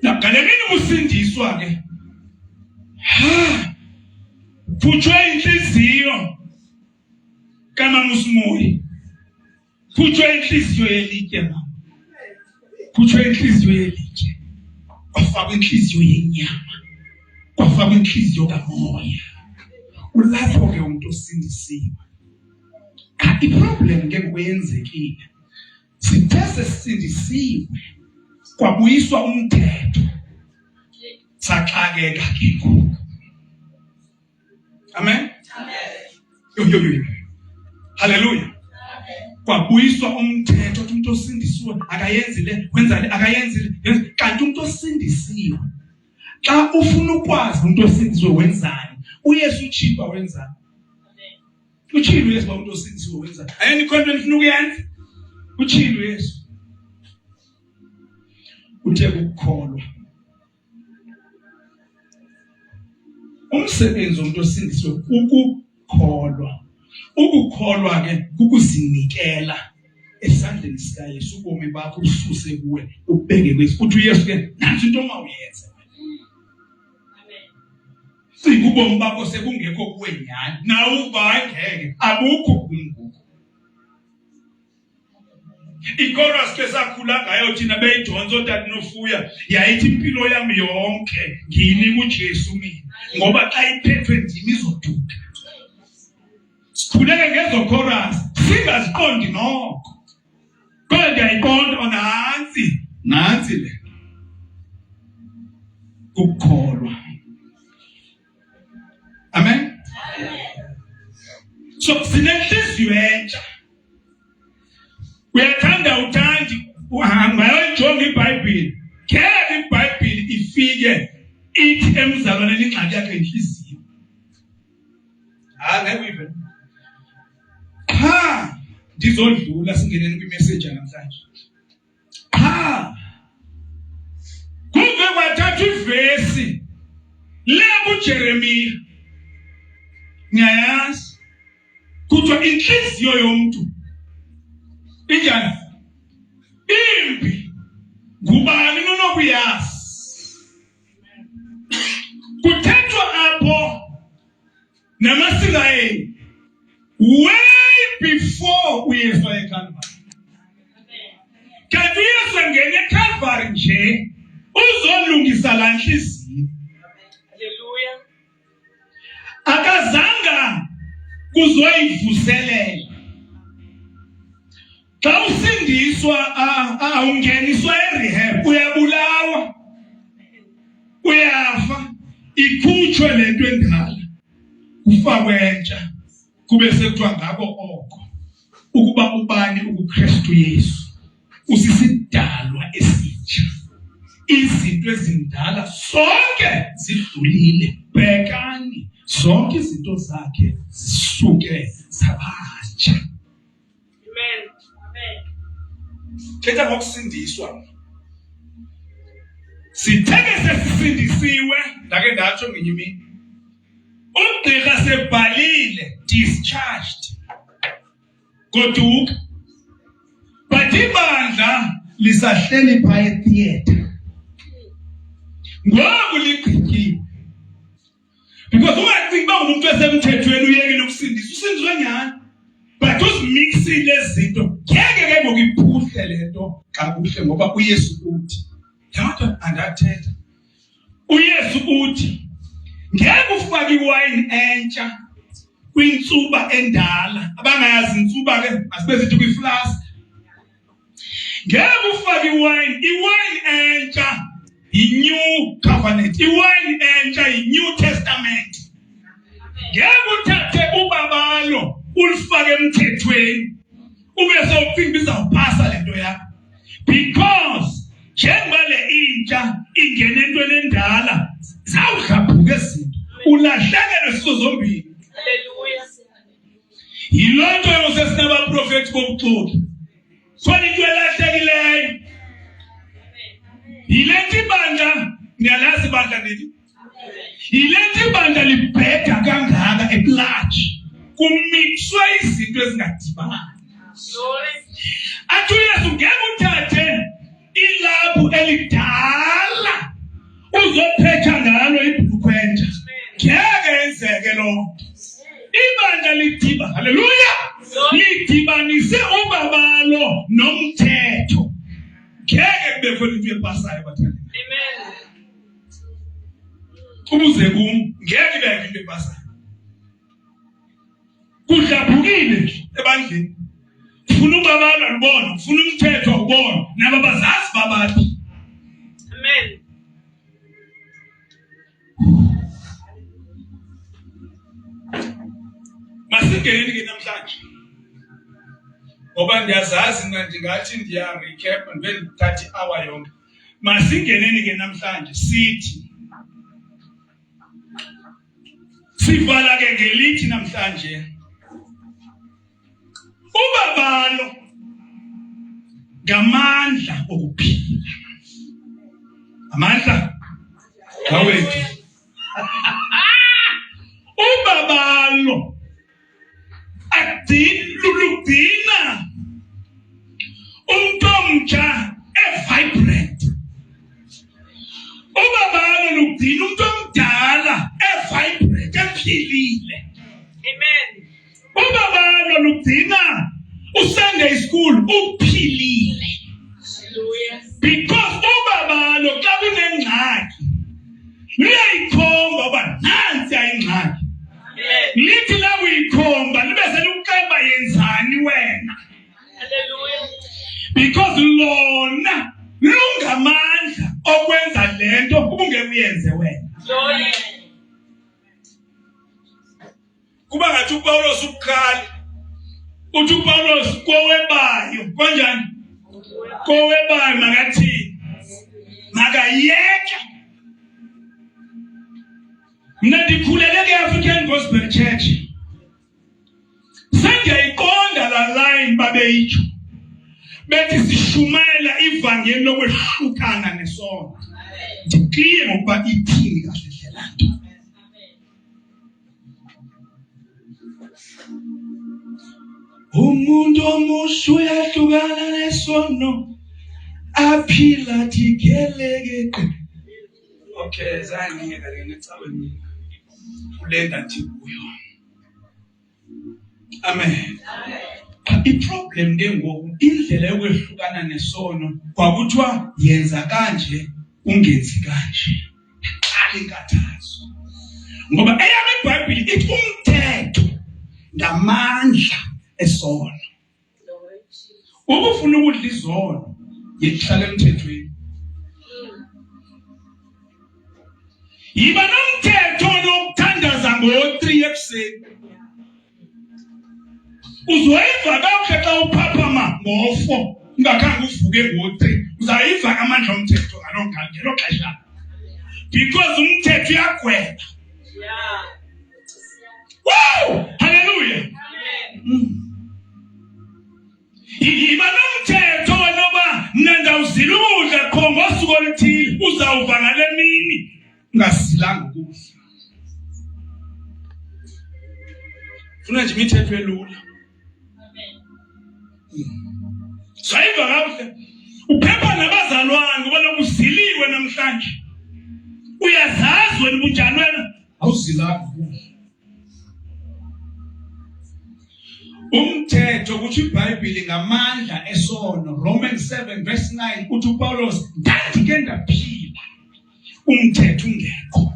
A: Ngalemini usindiswa ke. Phutshwe inhliziyo kaMamusimoyi. Phutshwe inhliziyo yelitye mama. Phutshwe inhliziyo yelitye. Kwafakwa inhliziyo yenyama. Kwafakwa inhliziyo kamoya. Ulapho ke umuntu osindisiwe. Iproblem ke kwenzekile. Sithe sisindisiwe kwabuyiswa umthetho. Saxakeka ke ngoku. Amen. Yo. Hallelujah. Kwabuyiswa umthetho umuntu osindisiwe akayenzi le wenza le akayenzi le kanti umuntu osindisiwe xa ufuna ukwazi umuntu osindisiwe wenzani uYesu uchipa wenzani uchilo Yesu umuntu osindisiwe wenzani ayeni khona nifuna ukuyenza uchilo Yesu uthe ukukholwa umsebenzi womuntu osindisiwe ukukholwa. Ukukholwa ke kukuzinikela esandleni sikaYesu ubomi bakho ususe kuwe ubheke kwesi uthi uYesu ke nansi into mawuyenza. Amen. Sikubomi bakho sekungekho kuwe nyani nawu uvangeke abukho kunguku. Ichorus ke sakhula ngayo thina beyidonso tati nofuya yayithi impilo yami yonke ngini kuJesu mina ngoba xa iphethwe ndimi izoduka. Sikhuleke ngezo chorus singaziqondi nokho. Kodwa ndiyayiqonda nansi le. Ukukholwa. Amen. So sinenhliziyo entsha. Uyathanda uthandi uhamba ujonga iBhayibheli. Khetha iBhayibheli ifike ithi emzalwane ingxaki yakhe inhliziyo. Ngeke ndizodlula singeneni kwimessage namhlanje. Kuve kwathatha ivesi le kuJeremiya. Ngiyayazi kuthiwa inhliziyo yomuntu injani? Imbi. Ngubani nonokuyazi? Kuthethwa apho namaSirayeli way before uYesu eCalvary. Kanti uYesu engene eCalvary nje uzolungisa la nhliziyo. Hallelujah. Akazanga kuzoyivuselela. Xa usindiswa awungeniswa erehab, uyabulawa, uyafa, ikhutshwe lento endala, ufakwe entsha, kube sekuthiwa ngako oko ukuba ubani uKristu Yesu usisidalwa esitsha. Izinto ezindala sonke zidlulile, bhekani zonke izinto zakhe zisuke zabatsha. Amen. Amen. Thetha ngokusindiswa. Sitheke sesisindisiwe, ndake ndatsho ngenye imini. Ugqirha sebhalile discharged. Goduka. But ibandla lisahleli phaya theater. Ngoku ligqityile. Because ungacingi uba umuntu esemthethweni uyekile ukusindiswa, usindiswa nyhani. But uzimixile izinto, ngeke ke ngoku iphuhle lento kakuhle ngoba uYesu uthi. Yabona andathetha. uYesu uthi, ngeke ufake iwayini entsha kwintsuba endala. Abangayazi intsuba ke asibe sithi kwiflask. Ngeke ufake iwayini entsha, i-New Covenant. Iwayini entsha, i-New Testament. Ngeke uthathe ubabalo ulifake emthethweni ube sowucinga izawupasa lento yakho. Because njengoba le intsha ingena entweni endala, zawuhlaphuka izinto, ulahlekelwe sizo zombili. Hallelujah. Yiloo nto yosesinabaprofethi bobuxoki. Khona into elahlekileyo. Yile nto ibandla, niyalazi ibandla nini? Yile nto ibandla libheda kangaka eplaji. Kumixwe izinto ezingadibani. Athi uYesu ngeke uthathe ilaphu elidala uzophetha ngalo ibhulukhwe entsha. Ngeke yenzeke loo nto. Ibandla lidiba, haleluya, lidibanise ubabalo nomthetho. Ngeke kube khona into epasayo bathanda. Amen. Ubuze kum, ngeke ibe into epasayo. Kuhlaphukile ebandleni. Ufuna ubabalo libona, ufuna umthetho ubona, nabo bazazi babathi. Amen. Masingeni ke namhlanje. Ngoba ndiyazazi mina ndingathi ndiya recap and then 30 hour yonke. Masingeneni ke namhlanje sithi sivala ke ngelithi namhlanje. Ubabalo ngamandla okuphila. Amandla awethu. Ubabalo adilulugcina umuntu omtsha vibrant. Ubabalo lugcina umuntu omdala vibrant ephilile. Amen. Ubabalo lugcina uSunday school uphilile. Hallelujah. Because ubabalo xa kunengxaki liyayikhomba uba nansi ayingxaki. Lithi la uyikhomba libe seluqemba yenzani wena. Hallelujah. Because lona lungamandla okwenza lento ubungeke uyenze wena. Glory. Kuba ngathi uPaulos ubukhali. Uthi uPaulos kowebayo kanjani? Kowebayo makathi makayeke. Mina ndikhulele ke-African Gospel Church. Sengiyayiqonda la line babeyitsho. Bethi sishumayela ivangeli lokwehlukana nesono. Ndikliye ngokuba ithini kahle hle laa nto. Umuntu omusha uyahlukana nesono, aphila thikeleke. Okay, zange ke ngicaweni kulenda nti kuyo. Amen. I-problem ke ngoku indlela yokwehlukana nesono kwakuthiwa yenza kanje ungenzi kanje. Qala inkathazo. Ngoba eyami iBhayibheli ithi umthetho ngamandla esono. Ukufuna ukudla izono yikuhlala emthethweni. Yiba nomthetho nokuthandaza ngo-3 ekuseni. Uzoyiva kahle xa uphaphama ngo-4 ungakhange uvuke ngo-3. Uzayiva amandla omthetho ngelo xesha. Because umthetho uyagweba. Wow! Hallelujah. Yiba nomthetho wenoba mna uzila ukudla qho ngosuku oluthile uzawuva ngale mini ungasilanga ukudla. Funa nje imithetho elula. Sayiva kahle. Uphepha nabazalwane ngoba lokuziliwe namhlanje. Uyazazi wena ubunjani wena awuzilanga ukudla. Umthetho kuthi iBhayibheli ngamandla esono. Romans 7 verse 9 uthi uPaulos ndandike ndaphila umthetho ungekho.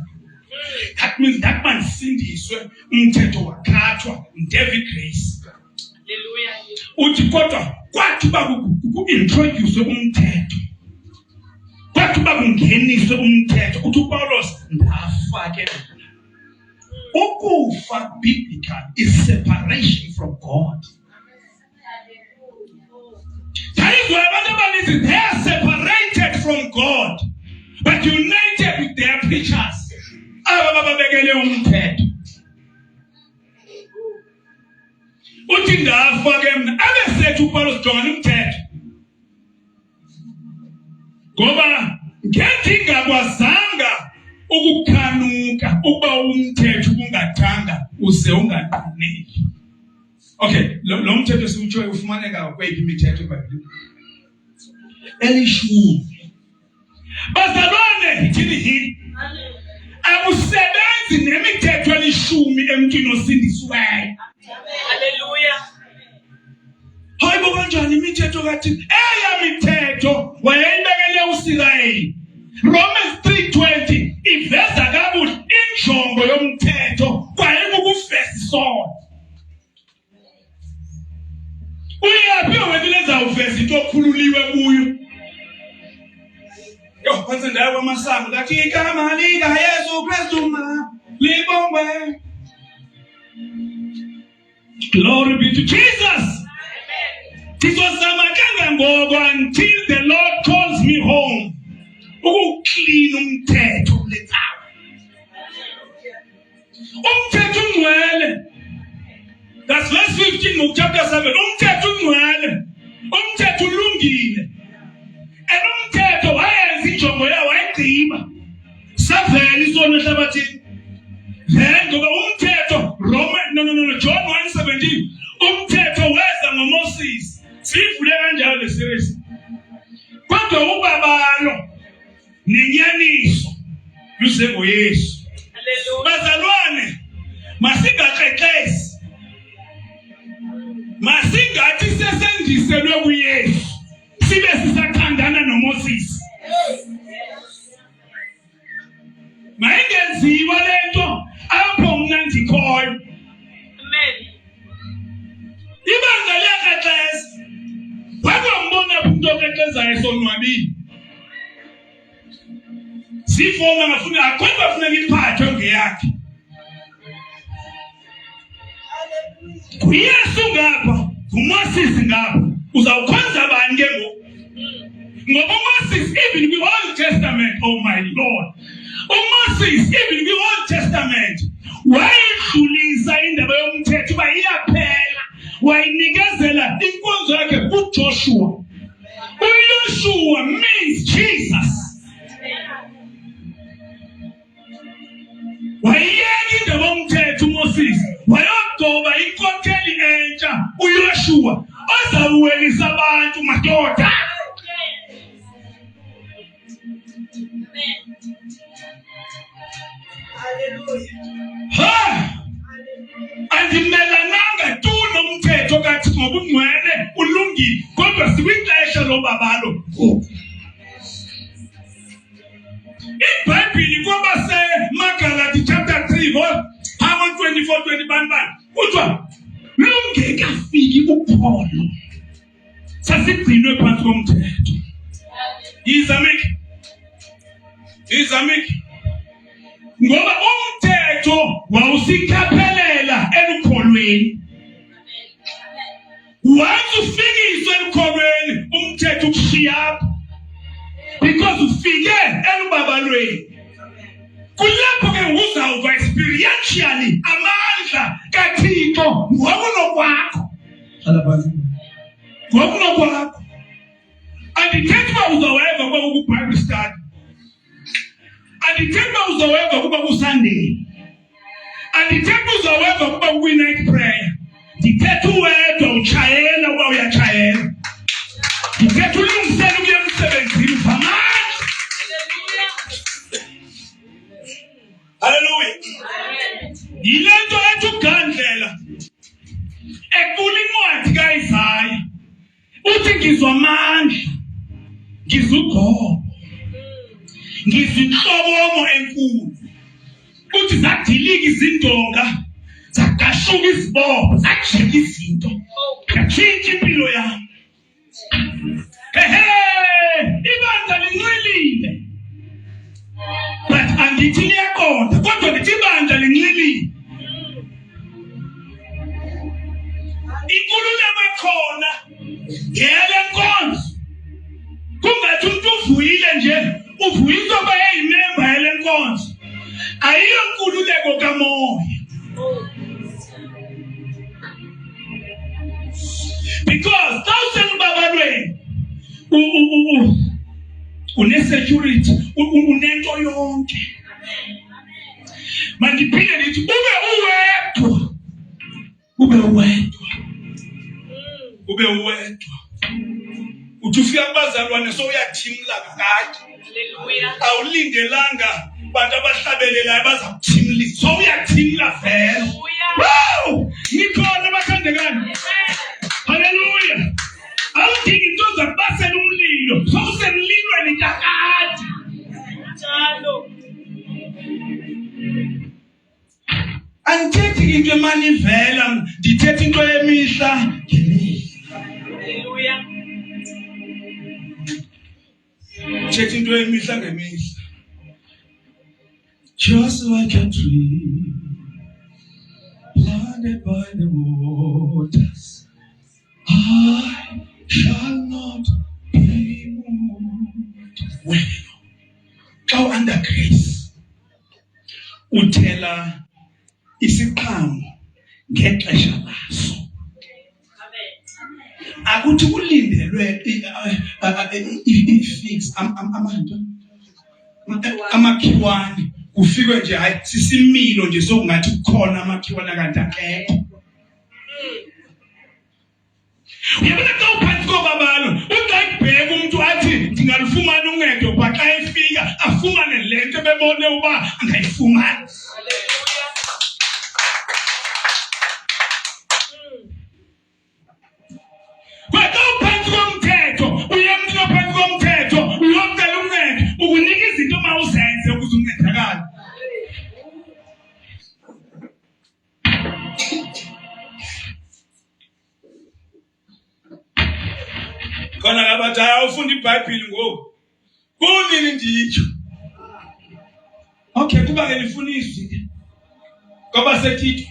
A: That means that man sindiswe umthetho wakhathwa David Grace. Hallelujah. Uthi kodwa kwathi ku-introduce umthetho. Kwathi kungeniswe umthetho uthi uPaulos ndafa ke. Ukufa biblical is separation from God. That is why abantu they are separated from God, but united with their preachers. Abababekele umthetho. Uthi ndafa ke mina abesethu uPaulos jongana umthetho. Ngoba ngethi ngakwazanga ukukhanuka ukuba umthetho ungathanga uze ungaqinile. Okay, lo mthetho siwutsho ufumaneka kweyiphi imithetho eBhayibhelini? Elishumi. Bazalwane yithini hini? Akusebenzi nemithetho elishumi emntwini osindisiweyo. Hallelujah. Hayibo kanjani imithetho kaThixo? Eya mithetho wayeyibekele uSirayeli. Romans 3:20 iveza kabuhle injongo yomthetho kwayekukuveza isono. Uyaphi wethu uveza into okhululiwe kuyo? Yo, kwenze ndawo kwamasango lathi igama lika Yesu Kristu ma libongwe. Glory be to Jesus. Tizozama kangangoko until the Lord calls me home. Ukuklina umthetho kulethayo. Umthetho ungcwele. That's verse 15 of chapter 7. Umthetho ungcwele. Umthetho ulungile. And umthetho wayenza injongo yawo wayigqiba. Savela isono ehlabathini. Then ngoba umthetho John 1:17 umthetho weza ngoMoses. Sivule kanjalo le series. Kodwa ubabalo ninyaniso luze ngoYesu. Hallelujah. Bazalwane masingaxexesi. Masingathi sesendiselwe kuYesu. Sibe sisathandana noMoses. Mayingenziwa lento apho mna ndikhoyo. Amen. Ibanga liyakaxesi. Wakwambona umuntu okekezayo esonwabile. Sifoma ngafuna akhona bafuna iphathwe ngeyakhe. Kuyesu ngapha, kuMoses ngapha. Uzawukhonza bani ke ngoku? Ngoba uMoses even in the Old Testament, oh my Lord. uMoses even in the Old Testament wayidlulisa indaba yomthetho ba iyaphela. Wayinikezela inkonzo yakhe kuJoshua. uYoshua means Jesus. Wayiyeka indaba yomthetho uMoses. Wayogoba inkokheli entsha uYoshua ozawuwelisa abantu madoda. Ha! Andimelananga tu nomthetho kaThixo ngobungcwele ulungile kodwa sikwixesha lobabalo. iBhayibheli kwabase Magalati chapter 3 verse 24-20 kuthiwa kwakungekafiki upholo sasigcinwe phansi komthetho. Izamiki ngoba umthetho wawusikhaphelela elukholweni. Once ufikiswe elukholweni umthetho ukushiya because ufike elubabalweni. Kulapho ke uzawuva experientially amandla kaThixo ngokunokwakho. Ngokunokwakho. Andithethi uba uzaweva ukuba ukuBible study. Andithethi uba uzaweva ukuba kuSunday. Andithethi uzaweva ukuba ukwi-night prayer. Ndithetha uwedwa utshayela uba uyatshayela. Ndithetha ulungisela ukuya emsebenzini uva amandla. Hallelujah. Yile nto ethi uGandlela ekula incwadi kaIsaya uthi ngizwa amandla, ngizwa uGobo, ngizwa inhlokomo enkulu. Uthi zadilika izindonga, zagashuka izibopho, zajika izinto, yatshintsha impilo yami. Ibandla linxilile. But andithi liyaqonda, kodwa ndithi ibandla linxilile. Inkululeko ekhona ngele nkonzo. Kungathi umuntu uvuyile nje, uvuyiswa ukuba yayimemba yale nkonzo. Ayiyo nkululeko kamoya. Because thousand babalweni une-security, unento yonke. Mandiphinde ndithi ube uwedwa. Uthi ufika kubazalwane so uyathimla kakade. Awulindelanga bantu abahlabelelayo bazakuthimlisa. So uyathimla vele. Wow! Nikhona bathandekani. Hallelujah. Awudingi into zakubasela umlilo. So usemlilweni kakade. Njalo. Andithethi into emanivela, ndithetha into yemihla ngemihla. Hallelujah. Ndithetha into yemihla ngemihla. Just like a tree planted by the waters, I shall not be moved. Well, how under grace uthela isiqhamo ngexesha laso. Akuthi kulindelwe i-fix amakhiwane kufikwe nje hayi sisimilo nje sokungathi kukhona amakhiwane kanti akekho. Uyabona xa uphansi kobabalo uxa ibheka umuntu athi ndingalufumana uncedo but xa efika afumane le nto bebone uba angayifumani. Kodwa uphansi komthetho uyamnika phansi komthetho uyocela uncedo ukunika izinto mawuzenze ukuze uncedakale. Khona labathi awufunda iBhayibheli ngoku. Kunini nditsho. Okay, kuba ke lifunisi. Ngoba seThito.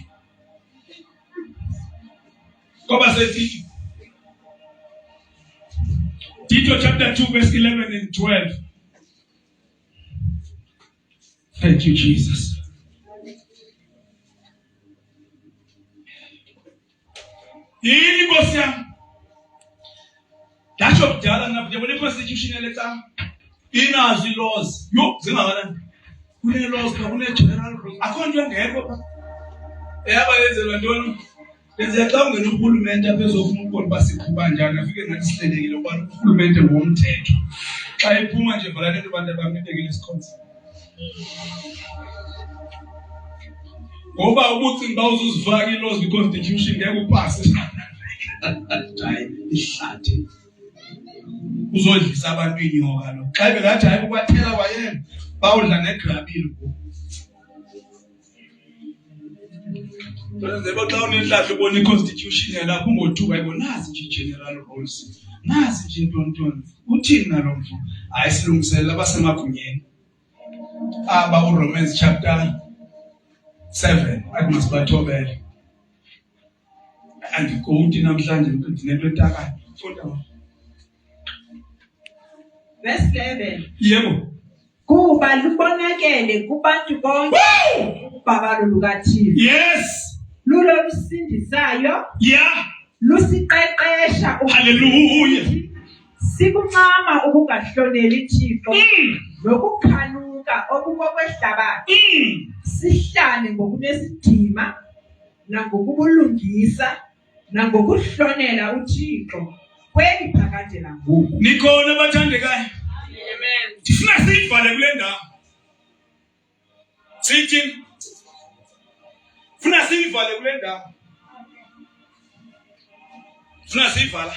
A: Tito chapter 2 verse 11 and 12. Thank you, Jesus. Yini Nkosi yami? Dasho kudala ngabona i-constitution yaleta inazo i-laws. Yo, zingakanani? Kune-laws, kune-general rules. Akho nto engekho pha. Eyaba yenzelwa ntoni? Benzeka xa ungena urhulumente apha ezofuna ukubona uba siqhuba njani, afike ngathi sihlelekile ukuba urhulumente ngomthetho. Xa iphuma nje vala nento abantu abamibekile isikhonzi. Ngoba ubucinga uba uzuzifaka i-laws kwi-constitution ngeke upase. Hayi, ihlathi. Uzodlisa abantu inyoka lo. Xa bengathi hayi ukwathela wayena, bawudla negrabile ngoku. Njengoba xa unenhlahla ubona iconstitution yalapho ngo2 ayibo nazi nje general rules. Nazi nje intontoni. Uthini nalomfu? Hayi silungiselela abasemagunyeni. Aba uRomans chapter 7 athi masibathobele. Andikoti namhlanje ndinento etakayo. Funda.
B: Verse 11.
A: Yebo.
B: Kuba lubonakele kubantu bonke ubabalo lukaThixo.
A: Yes.
B: Lulo lusindisayo.
A: Yeah.
B: Lusiqeqesha
A: Hallelujah.
B: Sikuncama ukungahloneli Thixo nokukhanuka okukokwehlabathi. Sihlale ngokunesidima nangokubulungisa nangokuhlonela uThixo kweli phakade langoku.
A: Nikhona bathandekayo.
C: Amen.
A: Sifuna sivale kule ndawo. Sithi funa sivale kule ndawo. Funa sivala.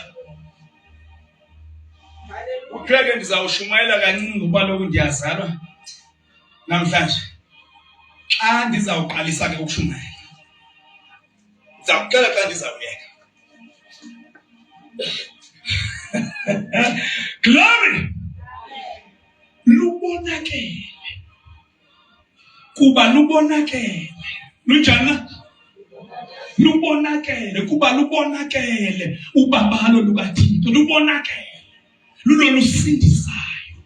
A: Uqheke ndizawushumayela kancinci ngoba lokhu ndiyazalwa namhlanje. Xa ndizawuqalisa ke ukushumayela. Ndizawuqala xa ndizawuyeka. Glory. Lubonakele. Kuba lubonakele. Lunjana? Lubonakele. Kuba lubonakele. Ubabalo lukaThixo. Lubonakele. Lulo lusindisayo.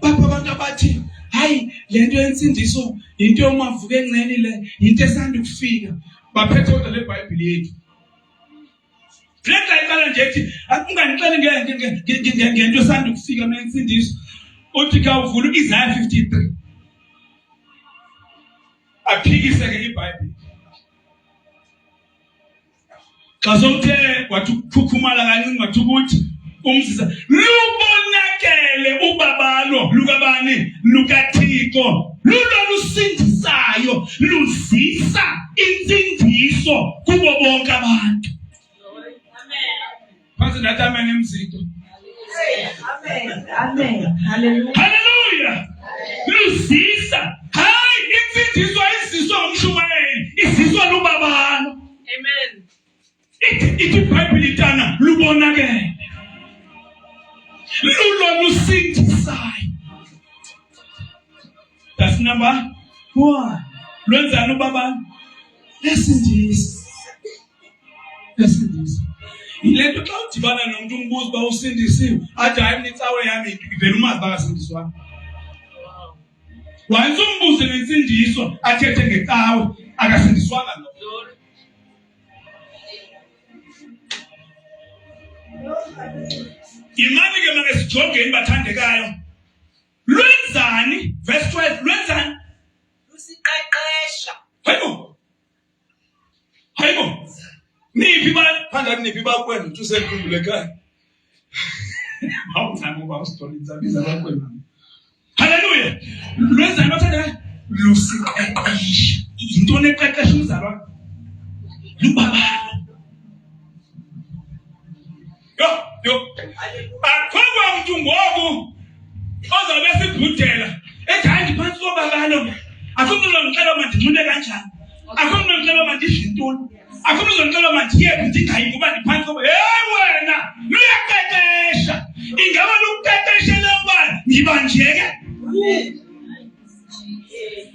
A: Bapha abantu abathi, hayi, lento yensindiso, into yomavuka encane le, into esanda ukufika. Baphethe kodwa le Bible yethu. Lenta iqala nje ethi akungangixele ngento esanda ukufika mensindiso. Uthi ka uvula Isaiah 53. Aphikise ke iBhayibheli. Xa sokuthe wathi ukukhukhumala kancinci wathi ukuthi umzisa lubonakele ubabalo lukabani lukaThixo lulo lusindisayo luzisa insindiso kubo bonke abantu. Phansi nathi amen emzito.
B: Amen. Amen. Hallelujah.
A: Hallelujah. Luzisa. Hayi insindiso ayisizwa ngumshumayeli, isizwa lubabalo.
C: Amen.
A: Ithi iBhayibheli itana lubonakele. Lulo lusindisayo. That's number 1. Lwenzani ubaba? Lesindisa. Lesindisa. Ilento xa udibana nomuntu umbuzo ba usindisiwe, athi hayi nitsawe yami ivela umazi bakasindiswa. Wanze umbuzo lensindiso athethe ngecawe akasindiswanga no. Imani ke manje sijongeni bathandekayo. Lwenzani? Verse 12 lwenzani?
B: Lusiqeqesha.
A: Hayibo. Hayibo. Niphi ba phanda niphi ba kwenu uthi usekhumbule ekhaya. Awuzama uba usithola insabiza bakwenu. Hallelujah. Lwenzani bathandekayo? Lusiqeqesha. Into neqeqesha umzalwa. Lubabalo. Yo. Akhona umuntu ngoku ozabe sibhudela ekhaya ngiphansi kobabalo. Akhona ngicela manje ngicule kanjani? Akhona ngicela manje ishintoni? Akhona ngicela manje yephi ndingayi ngoba ngiphansi koba wena luyaqeqesha. Ingaba lokuqeqeshela ubani? Ngibanjeke.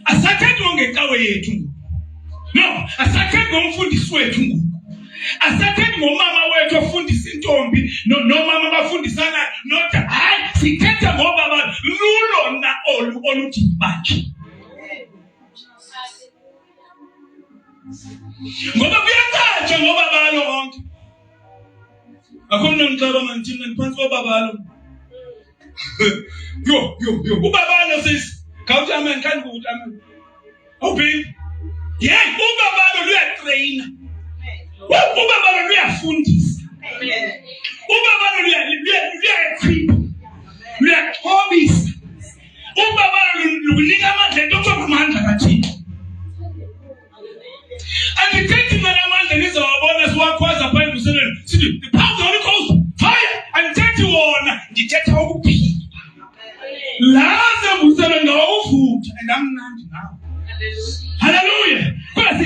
A: Asathethe ngecawe yethu. No, asathethe ngomfundisi wethu ngoku. Asathethe ngomama wethu ofundisa intombi nomama bafundisana notha hayi sithethe ngoba lulona oluthi banje. Ngoba kuyacatsha ngoba balo bonke. Akhona ngicela manje ngiphansi kobabalo. Yo. Ubabalo sis. Khawuthi amen kanti ukuthi amen. Awuphindi. Yeah, ubabalo luyatraina. Ubabalo luyafundisa.
C: Amen.
A: Ubabalo luyakhipha. Luyaxhobisa. Ubabalo lunika amandla into kwamandla kaThixo. Andithethi mana amandla nizawabona siwakhwaza phambi kuseleni. Sithi the power of the Holy Ghost fire. Andithethi wona ndithetha ukuphila. Laze busele ngawuvutha andamnandi nawe. Hallelujah. Kwasi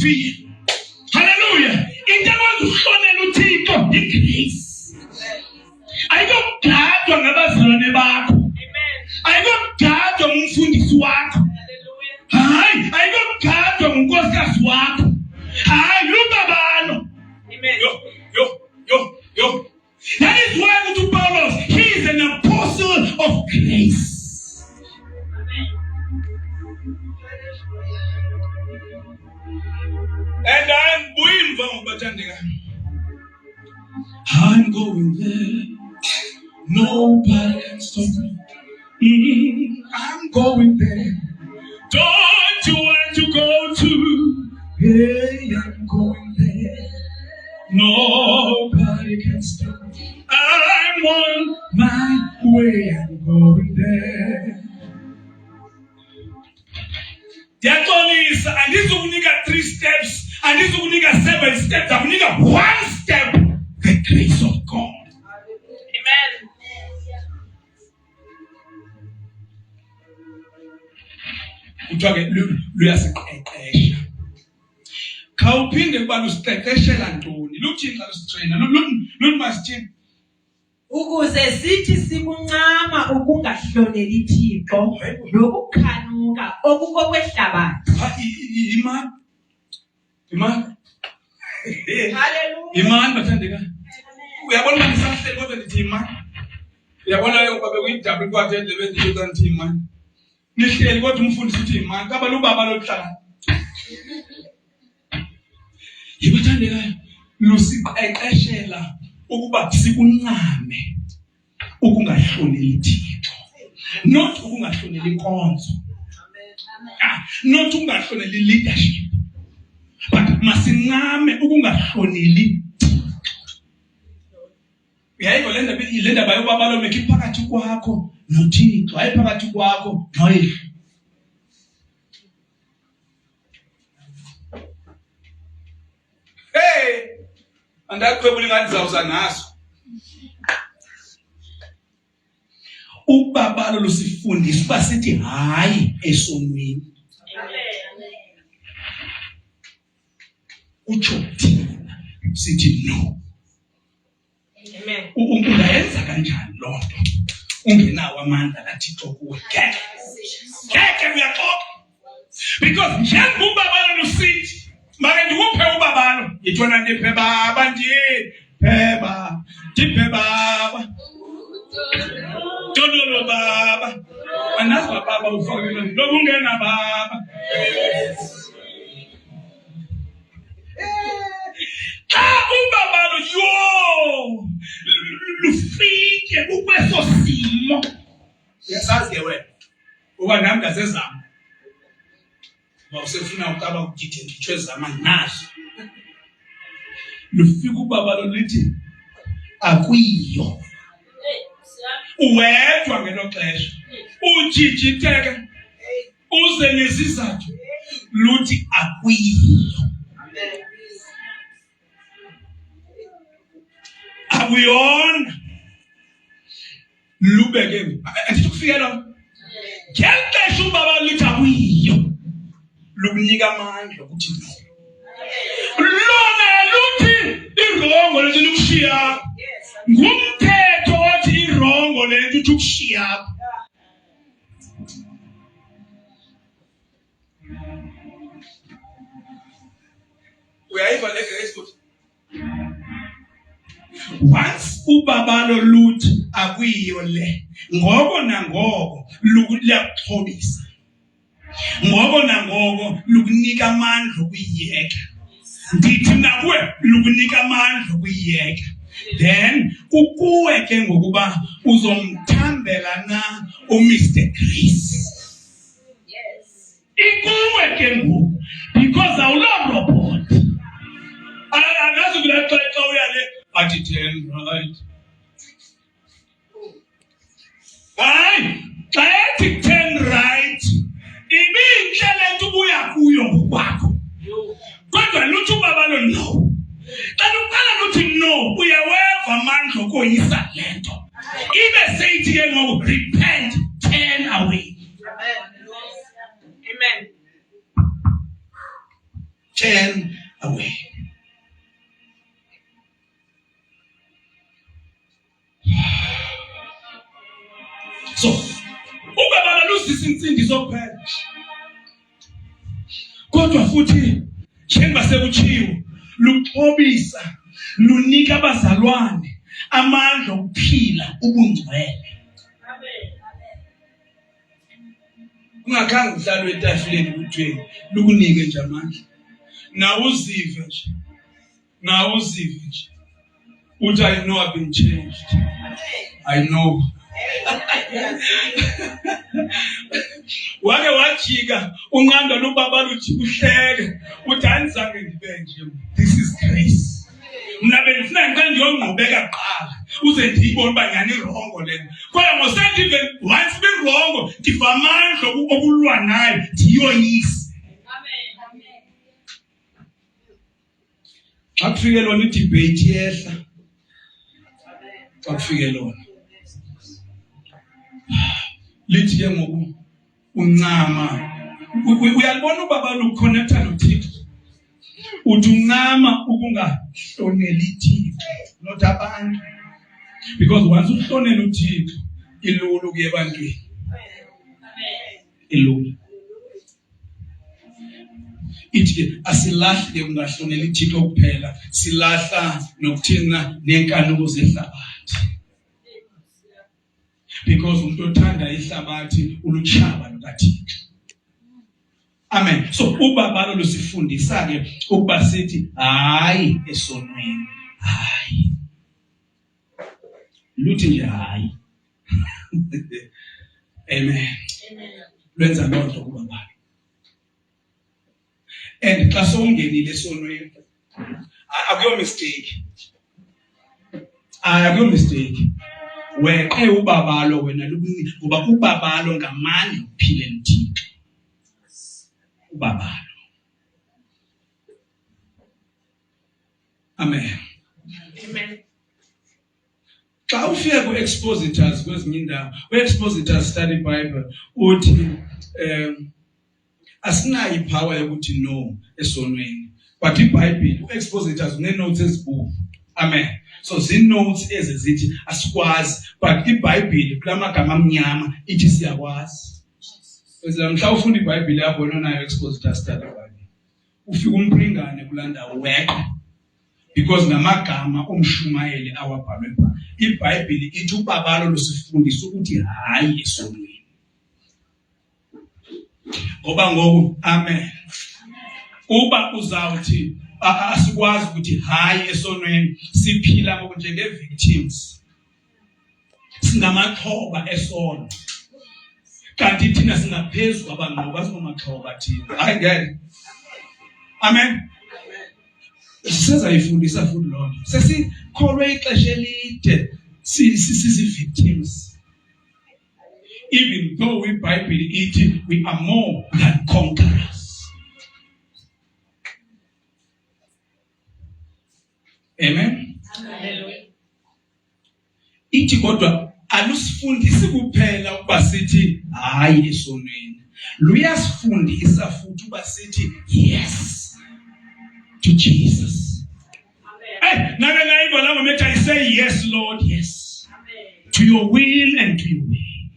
A: ungafiki. Hallelujah. Into ekwenza uhlonele uThixo igrace. Ayikokugadwa ngabazalwane bakho. Ayikokugadwa ngumfundisi wakho. Hayi, ayikokugadwa ngunkosikazi wakho. Hayi, lubabalo.
B: Amen.
A: Yo. That is why to Paulus, he is an apostle of grace. And I'm going there. Nobody can stop me. I'm going there. Don't you want to go too? Hey, I'm going there. Nobody can stop me. I'm on my way. I'm going there. Diakonisa, andizukunika 3 steps, andizukunika 7 steps, akunika 1 step. The grace of God.
B: Amen.
A: Kuthiwa-ke luyasiqeqesha. Khawuphinde kuba lusiqeqeshela ntoni? Luthini xa lusitreyina? Luthi masithini?
B: Ukuze sithi sikuncama ukungahloneli Thixo nokukhanuka okukokwehlabathi.
A: Imani.
B: Hallelujah.
A: Imani bathandeka. Uyabona uba ndisahleli kodwa ndithi imani. Uyabona ke uba bekuyidabula kwathi endlebeni ndithi kanti imani. Nihleli kodwa umfundisi uthi imani. Kaba lubaba lokuhlala. Yibathandekayo, lusiqeqeshela ukuba sikuncame ukungahloneli Thixo. Not ukungahloneli inkonzo. Not ukungahloneli leadership. But masincame ukungahloneli Thixo. Uyayiva le ndaba yokuba balomeke phakathi kwakho noThixo, hayi phakathi kwakho noyihlo. Hey, andakhwebula ngathi zawuza naso. Ubabalo lusifundisa uba sithi hayi esonweni. Utsho thina sithi no.
B: Amen.
A: Ungayenza kanjani loo nto? Ungenawo amandla kaThixo kuwe. Ngeke uyaxoka. Because njengoba ubabalo lusithi make ndikuphe ubabalo. Yithona ndiphe baba ndiphe baba. Tololo baba. Anazi baba ufakile lokungena baba. Ubabalo yo lufike ukweso simo. Uyasazi ke wena. Uba nami ngazezama. Usefuna ukaba ukuthe ngithwe zama nazo. Lufika ubabalo lithi akuyiyo. Uwedwa ngelo xesha. Ujijitheke. Uze nesizathu. Luthi akuyiyo. Awuyona. Lubeke. Andithi kufika lo. Ngexesha ubaba lithi akuyiyo. Lukunika amandla ukuthi no. Lona luthi irongo lento likushiya. Ngumthetho othi irongo lento uthi ukushiya. Uyayiva le grace futhi. Once ubabalo luthi akuyiyo le. Ngoko nangoko luyakuxhobisa. Ngoko nangoko lukunika amandla okuyiyeka. Ndithi nakuwe lukunika amandla okuyiyeka. Then kukuwe ke ngokuba uzomthambela na uMr Grace.
B: Yes.
A: Ikuwe ke ngoku because awulorobot. Angazi kula xa uyale athi 10 right. Hayi, xa ethi 10 right. Ibinhle lento ubuya kuyo ngokwakho. Kodwa luthi ubabalo no. Xa uqala luthi no, uyaweva amandla okoyisa lento. Ibe seyithi ke ngoku repent, turn away.
B: Amen.
A: turn away. So, ukubabala lusisa insindiso kuphela. Kodwa futhi njengoba sekuchiwe luxhobisa lunika abazalwane amandla okuphila ubungcwele. Ungakhange uhlale etafuleni kuthiwe lukunike nje amandla. Na uzive nje. Uthi I know I've been changed. I know. Wake wajika unqanda lobaba luthi uhleke uthi anizange ngibe nje. This is grace. Mina bengifuna ngiqale ngiyongqubeka kuqala uze ndiyibone uba nyani irongo lena. Kodwa ngosendive once be wrong ndiva amandla okulwa nayo ndiyoyisa. Amen. Xa kufike lona idebate yehla. Xa kufike lona lithi ke ngoku uncama uyalibona ubaba luconnecta noThixo uthi uncama ukungahloneli iThixo not abantu, because once uhlonela uThixo ilulu kuye ebantwini. Ilulu ithi asilahli ke ungahlonela iThixo kuphela, silahla nokuthina nenkanuko zehlabathi. Because umuntu othanda ihlabathi uluchaba lukaThixo. Amen. So ubabalo lusifundisa ke ukuba sithi hayi esonweni. Hayi. Luthi nje hayi. Amen. Lwenza lonto kubabalo. And xa sowungenile esonweni akuyo mistake. Akuyo mistake. Weqe ubabalo wena lukunike ngoba ubabalo ngamandla ukuphilela uThixo. Ubabalo. Amen.
B: Amen.
A: Xa ufika ku-expositors kwezinye indawo, ku-expositors study Bible uthi asinayo ipower yokuthi no esonweni, but iBhayibheli u-expositors une-notes ezibomvu. Amen. So zinotes ezithi asikwazi, but iBhayibheli kulamagama amnyama ithi siyakwazi. Bese mhla ufunda iBhayibheli yakho nayo expositor study Bible. Ufika umpringane kulanda weqe because namagama omshumayeli awabhalwe pha. iBhayibheli ithi ubabalo lusifundisa ukuthi hayi esonweni. Ngoba ngoku amen. Uba uzawuthi asikwazi ukuthi hayi esonweni, siphila ngokunjenge victims. Singamaxhoba esono. Kanti thina singaphezulu abanqoba singamaxhoba thina. Hayi ngeke. Amen. Sisenza ifundisa futhi lo nto. Sesikholwe ixesha elide sisi victims. Even though iBhayibheli ithi we are more than conquerors. Amen.
B: Hallelujah.
A: Ithi kodwa alusifundisi kuphela ukuba sithi hayi esonweni. Luyasifundisa futhi ukuba sithi yes to Jesus. Amen. I say yes, Lord, yes. Amen. To your will and to your way.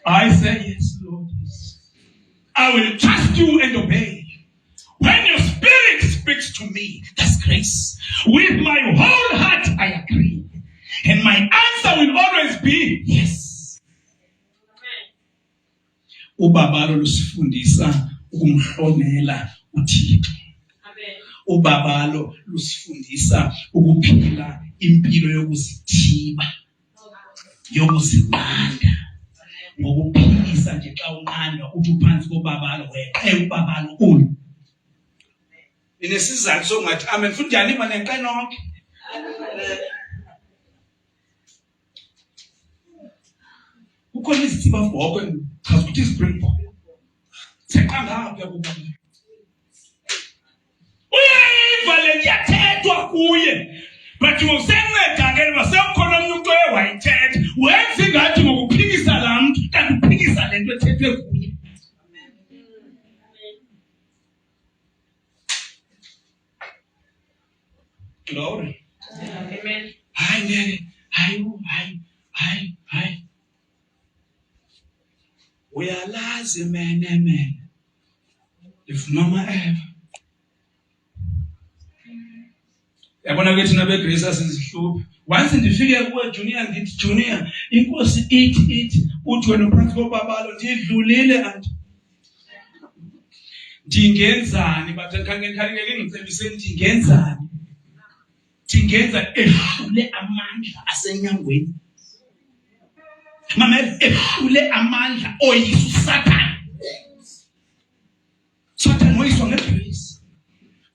A: I say yes, Lord, yes. I will trust you and obey. When your spirit speaks to me, that's grace. With my whole heart, I agree. And my answer will always be yes. Ubabalo lusifundisa ukumhlonela uThixo. Ubabalo lusifundisa ukuphila impilo yokuzithiba, yokuzinqanda. Ngokuphilisa nje xa unqanda uthi uphansi kobabalo weqe ubabalo ulu. Inesizathu songathi amen futhi yanima nenqe nonke. Ukhona izithiba mboko chaza ukuthi Springbok. Seqanga ngapha kubaba. Uyayiva le yathethwa kuye. But usenceda ke masekhona umuntu owayithetha. Wenza ngathi ngokuphikisa la muntu kanti uphikisa lento ethethwe kuye. Glory.
B: Amen.
A: Hayi. Uyalazi mene. If noma ever. Yabona ke thina beGrace asizihluphi. Once ndifike kuwe Junior ndithi Junior, inkosi ithi uthi wena phansi kobabalo ndidlulile anti. Ndingenzani bathe khangeke ngicebise ndingenzani? Ndingenza ehlule amandla asenyangweni. Mama ehlule amandla oyisu Satan. Satan oyiswa ngeGrace.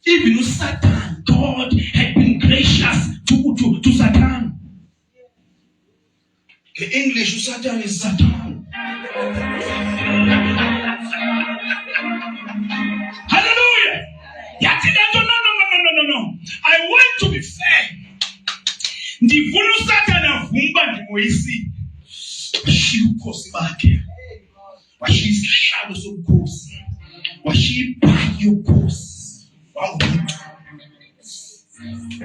A: Even Satan, God had been gracious to Satan. The English Satan is Satan. Hallelujah. No. I want to be fair. Ndivuna Satan avumba ndimoyisi. Washiukhosi bakhe. Washisihlalo sobukhosi. Washibhaki yobukhosi.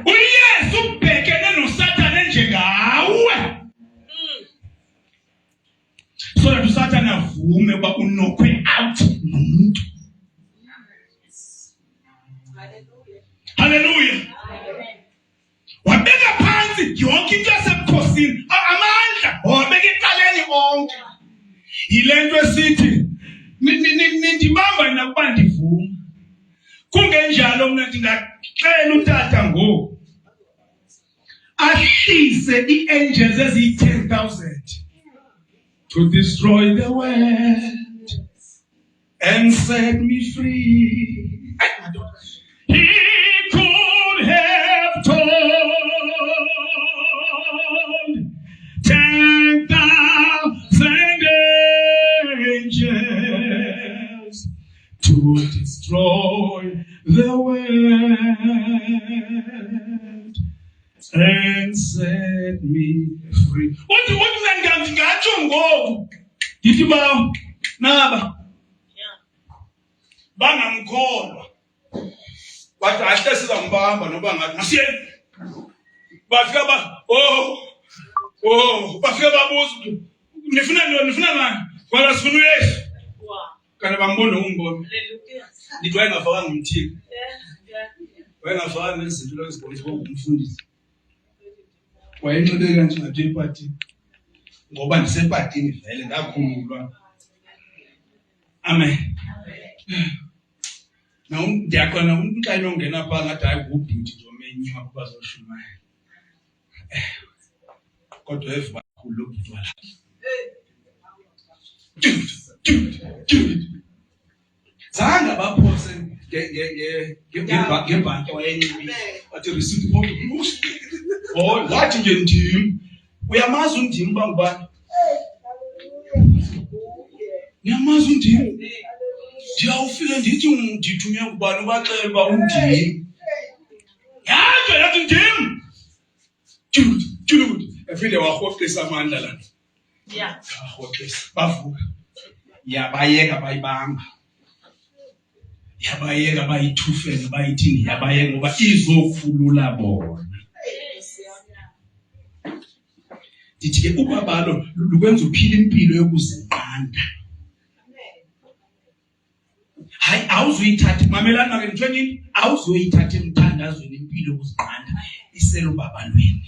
A: Uyesu ubhekene noSatan njengawe. So that uSatan avume uba unokwe out nomuntu. Hallelujah. Wabeka phansi yonke into yasebukhosini amandla wabeka eqaleni onke. Yilento esithi nindibamba nakuba ndivuma. Kungenjalo mina ndingacela uTata ngo ahlise iangels eziyi-10,000 to destroy the world and set me free. He could have told 10,000 angels to destroy the world and set me free. What do you ngatsho ngoku? Ndithi ba naba bangamkholwa. Bathi ahle sizambamba noba ngathi masiyeni. Bafika bafika babuza nifuna ngani? Wala sifuna uYesu. Kana bambona umbono. Ndithi wayengafakanga umthiko. Wayengafakanga izinto lezibonisa ngokumfundisa. Wayenxibe kanje ngathi epatini. Ngoba ndisepatini vele ndakhululwa. Amen. Now ndiyaqona umntu ayongena pha ngathi hayi kubhuti njomenywa kuba zoshumayela. Kodwa eva khulu ubhuti wala. Dude. Zanga baphose ngebhanki wayenye bathi receipt wathi nje ndim uyamazi undim bangubani uyamazi undim ndiyawufika ndithi ndithunywe ngubani ubaxela uba undim yathi ndim Jude efile warhoxisa amandla la warhoxisa bavuka yabayeka bayibamba yabayeka bayithufele bayithini yabayeka ngoba izokhulula bona. Ndithi ke ubabalo lukwenza uphila impilo yokuzinqanda. Hayi awuzuyithatha mamelana ke ngithweni awuzoyithatha emthandazweni impilo yokuzinqanda iselo babalweni.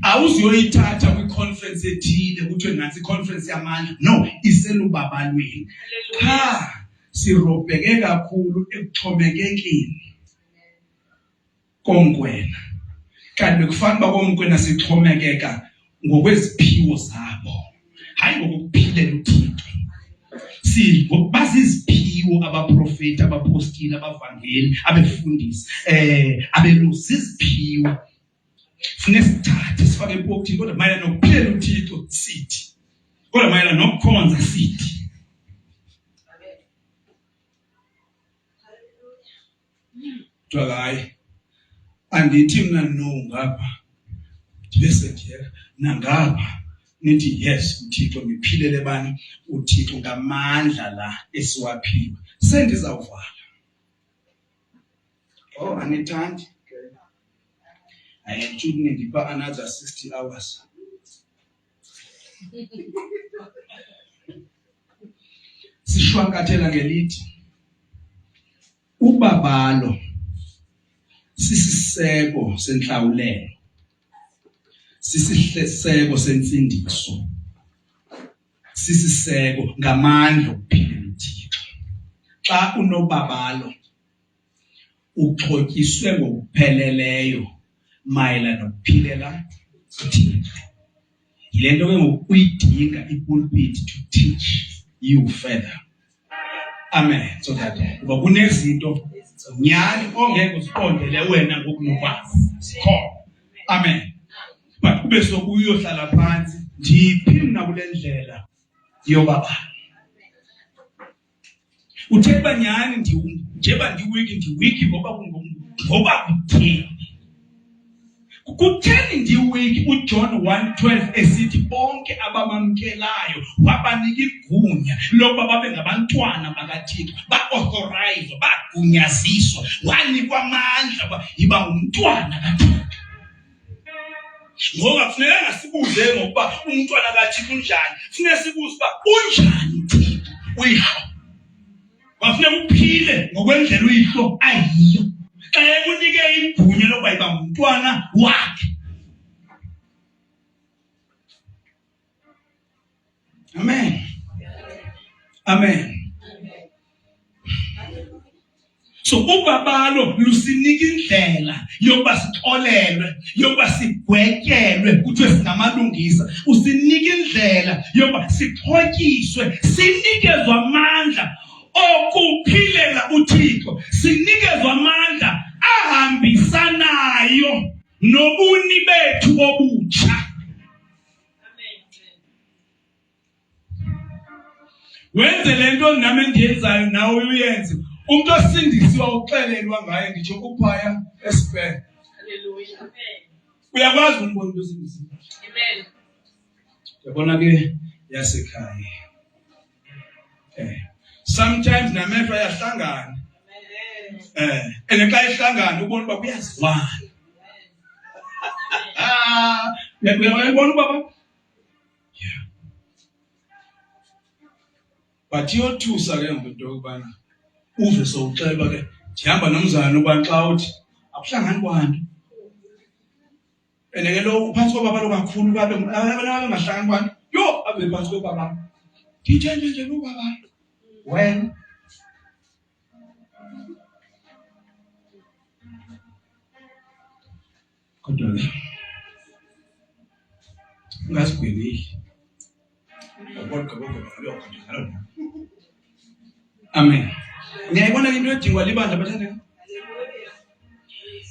A: Awuzoyithatha kwi-conference ethile kuthiwe nansi i-conference yamandla. No, iselubabalweni. Sirobheke kakhulu ekuxhomekekeni konkwena. Kanti bekufanele uba konkwena sixhomekeka ngokweziphiwo zabo. Hayi ngokuphilela uThixo. Ngokubazi iziphiwo abaprofeti, abapostile, abavangeli, abefundisi, abelusi iziphiwo. Funeka sithathe sifake epokuthini kodwa mayelana nokuphilela uThixo sithi. Kodwa mayelana nokukhonza sithi. Hayi andithi mina no ngapha bese ndiyeka nangapha nithi yes uThixo ngiphilele bani uThixo ngamandla la esiwaphiwe sendizawuvala Oh, anithandi. Okay. I should need another 60 hours. Sishwankathela ngelithi ubabalo sisiseko senhlawulelo, sisiseko sensindiso, sisiseko ngamandla okuphilela uThixo. Xa unobabalo uxhotyiswe ngokupheleleyo mayelana nokuphilela uThixo. Yile nto ke ngokuyidinga ipulpit to teach you further. Amen. So that ngoba kunezinto nyani ongeke uziqondele wena ngokunokwazi. Sikhona. Amen. But kube sokuyohlala phansi ndiphi mina kule ndlela yobaba. Uthe banyani njeba ndiwiki ngoba kutheni. Kutheni ndiwiki uJohn 1:12 esithi bonke abamamkelayo wabanika igunya lokuba babe ngabantwana bakaThixo, ba-authorize, bagunyaziswa, wanikwa amandla yiba ngumntwana kaThixo. Ngoba kufuneka ngasibuze ngokuba umntwana kaThixo unjani, kufuneka sibuze uba unjani uThixo, uyiho. Wafuneka uphile ngokwendlela uyihlo ayiyo. Xa ekunike igunya lokuba yiba ngumntwana wakhe. Amen. Amen. So ubabalo lusinika indlela yokuba sixolelwe, yokuba sigwetyelwe, kuthiwe singamalungisa. Usinika indlela yokuba sixhotyiswe, sinikezwe amandla okuphilela uThixo, sinikezwe amandla ahambisanayo nobuni bethu obutsha. Wenze lento nami endiyenzayo nawe uyenze. Umuntu osindisiwa uxelelwa ngaye ngitsho kuphaya esibhedlela.
B: Hallelujah. Amen.
A: Uyakwazi ukubona into osindisiwe.
B: Amen.
A: Yabona ke yasekhaya. Sometimes namehlo ayahlangana. And xa ihlangana ubona uba kuyazwana. Uyabona baba? Yeah. But iyothusa ke ngento yokubana uve sowuxelwa ke ndihamba nomzana uba xa uthi akuhlangani kwanto. And ke lo uphansi kwababa lo kakhulu babe abangahlangani kwanto. Yo abe phansi kwababa. Ngitshele nje ubaba. When kodwa ke ungasigwili amen. Ngiyayibona into edingwa libandla bathandeka.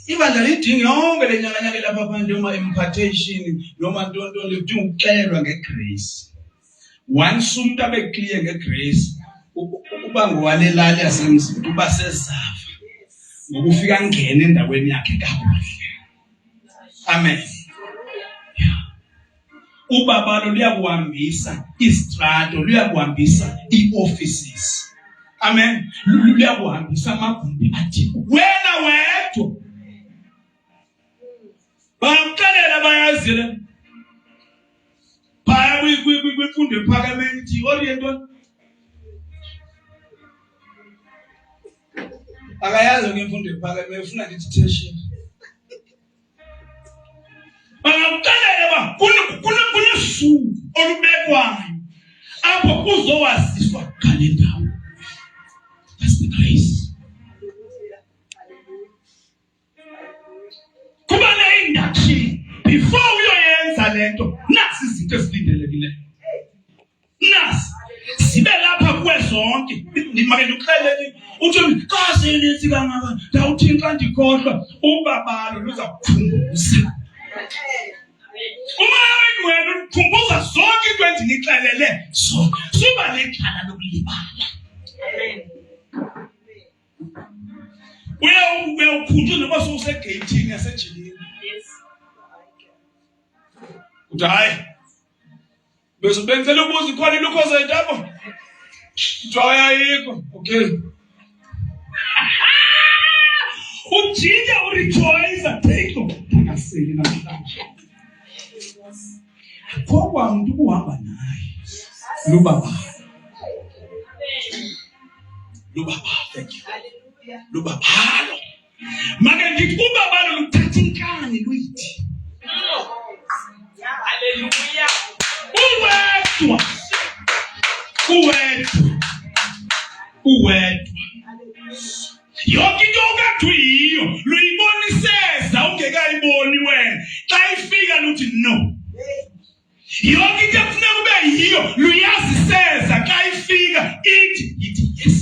A: Ibandla lidinga yonke le nyakanyaka lapha phandle uma impartation noma ntonto lidinga ukuxelwa ngegrace. Once umuntu abe clear ngegrace uba ngowalelali yasemzini uba sezava ngokufika ngene endaweni yakhe kakuhle. Amen. Ubabalo luyakuhambisa istrato, luyakuhambisa ioffices. Amen. Luyakuhambisa amagumbi athi wena wedwa. Bamxelela bayazile. Phaya kwifundo ephakemeni ithi oriento. Akayazi ngemfundo ephakeme ufuna ndithi tertiary. Bamxelela ba kunesuku olubekwayo apho kuzowaziswa ngale ndawo. That's the grace. Kuba ne-induction before uyoyenza lento nasi izinto ezilindelekileyo. Nasi sibe lapha kuwe zonke make ndikuxelele uthi xa senithi kangaka ndawuthini xa ndikhohlwa ubabalo luza kukhumbuza. Uma wena ukhumbuza zonke into endinixelele zonke suba lexhala lokulibala. Uyawukhutshwa noba sowusegeyithini yasejilini. Uthi hayi bezobenzela ubuza ikhona ilukoze yentabo. Uthi ayikho. Okay. ujike urejoice Thixo takaseli namhlanje. Ngoba umuntu uhamba naye. Lubaba. Thank you. Lubabalo. Maka ngithi ubabalo luthatha inkani luyithi.
B: Hallelujah.
A: Uwedwa. Yonke into okade uyiyo luyiboniseza ungekayiboni wena. Xa ifika luthi no. Yonke into ekufuneka kube yiyo luyaziseza xa ifika ithi yes.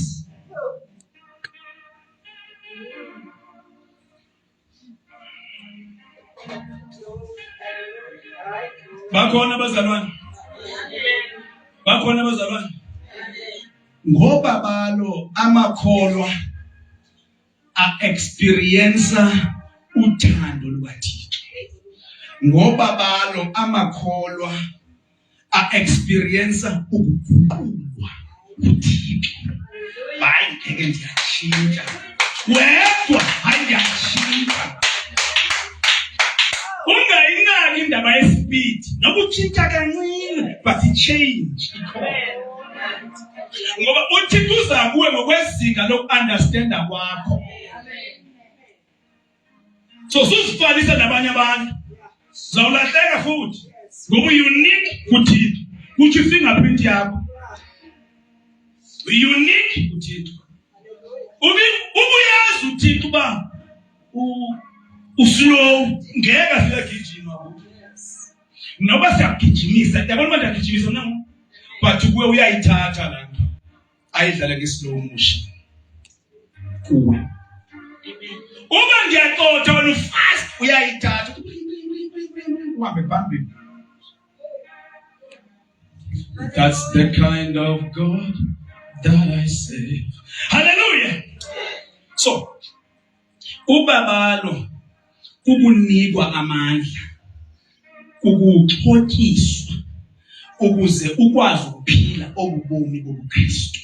A: Bakhona abazalwane. Ngoba balo amakholwa a-experience uthando lukaThixo. Ngoba balo amakholwa a-experience ukuguqulwa kuThixo. Hayi ngeke ndiyashintsha. Wedwa hayi ndiyashintsha. Ungayinaki indaba yespeed. Nokutshintsha kancane but change ikhona. Ngoba uThixo uza kuwe ngokwezinga loku-understanda kwakho. So suzifanisa nabanye abantu. Zawulahleka futhi. Ngoba unique kuThixo. Kuthi fingerprint yakho. Unique kuThixo. Ubuyazi uThixo ba uslow ngeke siyagijima. Noba siyagijimisa, yabona manje agijimisa mna. But kuwe uyayithatha la nto. Ayidlala nge-slow motion. Kuwe. Uma ngiyaqotha wena fast uyayithatha. Uhambe phambili. That's the kind of God that I serve. Hallelujah. So, ubabalo ukunikwa amandla, ukuxhotyiswa ukuze ukwazi ukuphila obubomi bobuKristu.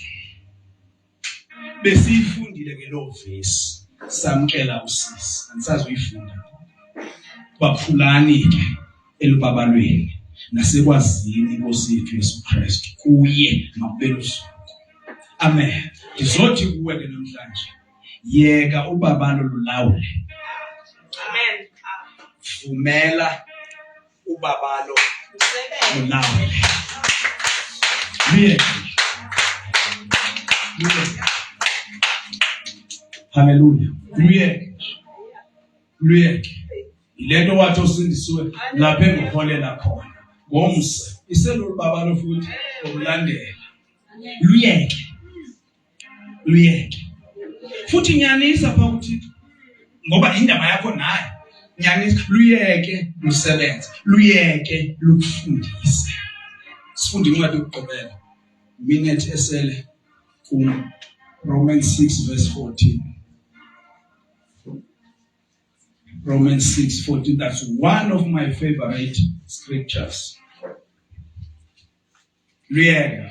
A: Besifundile ke lo verse samkela usisi. Andisazi uyifunda. Baphulani ke elubabalweni nasekwazini Inkosi yethu Yesu Kristu kuye makubele usuku. Amen. Ndizothi kuwe ke namhlanje yeka ubabalo lulawule.
B: Amen.
A: Vumela ubabalo lulawule. Luyeke. Hallelujah. Luyeke. Ilento wathi osindisiwe lapha engoholela khona. Ngomse iselo babalo futhi okulandela. Luyeke. Futhi nyanisa pha uThixo. Ngoba indaba yakho naye. Nyanisa luyeke lusebenze. Luyeke lukufundise. Sifunde incwadi yokugqibela. Minute esele ku Romans 6 verse 14. Romans 6:14. That's one of my favorite scriptures. Luyeke.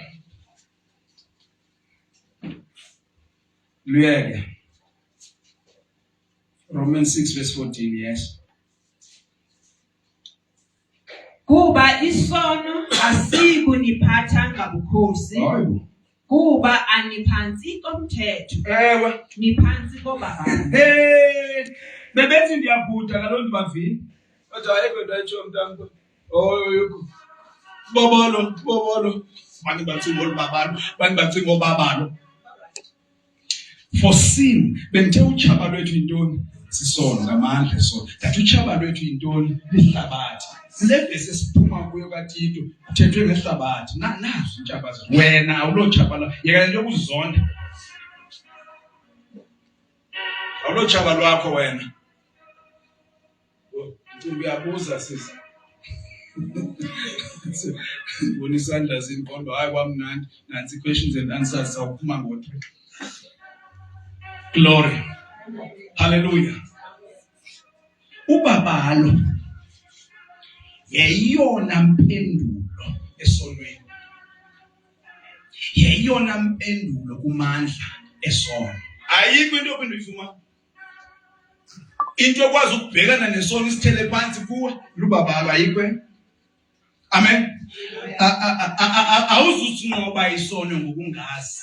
A: Romans 6 verse 14, yes.
D: Kuba isono asikuniphatha ngabukhosi. Kuba aniphansi komthetho.
A: Ewe.
D: Niphansi kobabalo.
A: Bebethi ndiyabhuda kaloku ndibavile. Kodwa ayikho into ayitsho mntanko. Yoko. Bobolo. Bani bacinga obabalo. For sin, benthe utshaba lwethu intoni? Sisono ngamandla sono. Kanti utshaba lwethu intoni? Lihlabathi. Levese siphuma kuyo kaThixo kuthethwe ngehlabathi. Nazo intshaba zethu. Wena awulotshaba la. Yeka nje ukuzonda. Awulotshaba lwakho wena. Uyabuza sisi. Ngibona isandla zinkondo hayi kwamnandi. Nansi questions and answers sawuphuma ngo3. Glory. Hallelujah. Ubabalo yeyona mpendulo esonweni. Yeyona mpendulo kumandla esono. Ayikho into ophinda uyifumana. into ekwazi ukubhekana nesono isithele phansi kuwe lubaba ayikwe. Amen. Awuzusinqoba isono ngokungazi.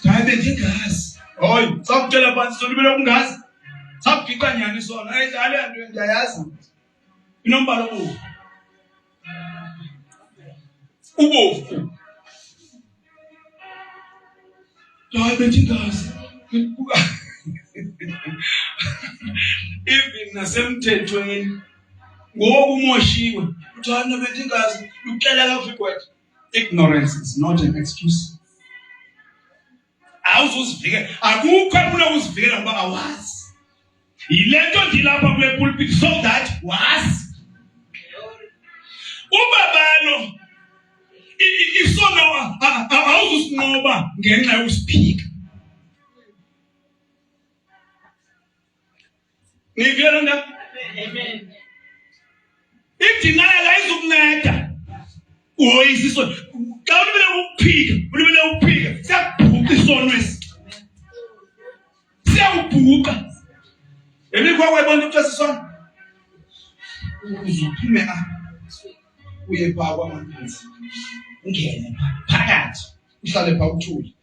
A: Hayi bengingazi. Hoy, sakutshela phansi sono bele ukungazi. Sakugiqa nyani isono. Ayidlale into engiyayazi. Inombalo obu. Ubofu. Hayi bengingazi. Even nasemthethweni ngoku umoshiwe uthana bengingazi uxela kaFikwethu. Ignorance is not an excuse. Awuzuzivikela akukho afuna uzivikela ngoba awazi. Yilento ndilapha kule pulpit so that wazi. Ubabalo isono awuzusinqoba ngenxa yokusiphika. Nivela na?
B: Amen.
A: Idinayela izokunceda. Isisono. Xa ulibele ukuphika, siyabhuqa isono esi. Siyabhuqa. Ebikho kwayibona ukuthi asisono. Uzuphume uye phaa kwamanzi. Ungene phakathi. Uhlale phaa uthule.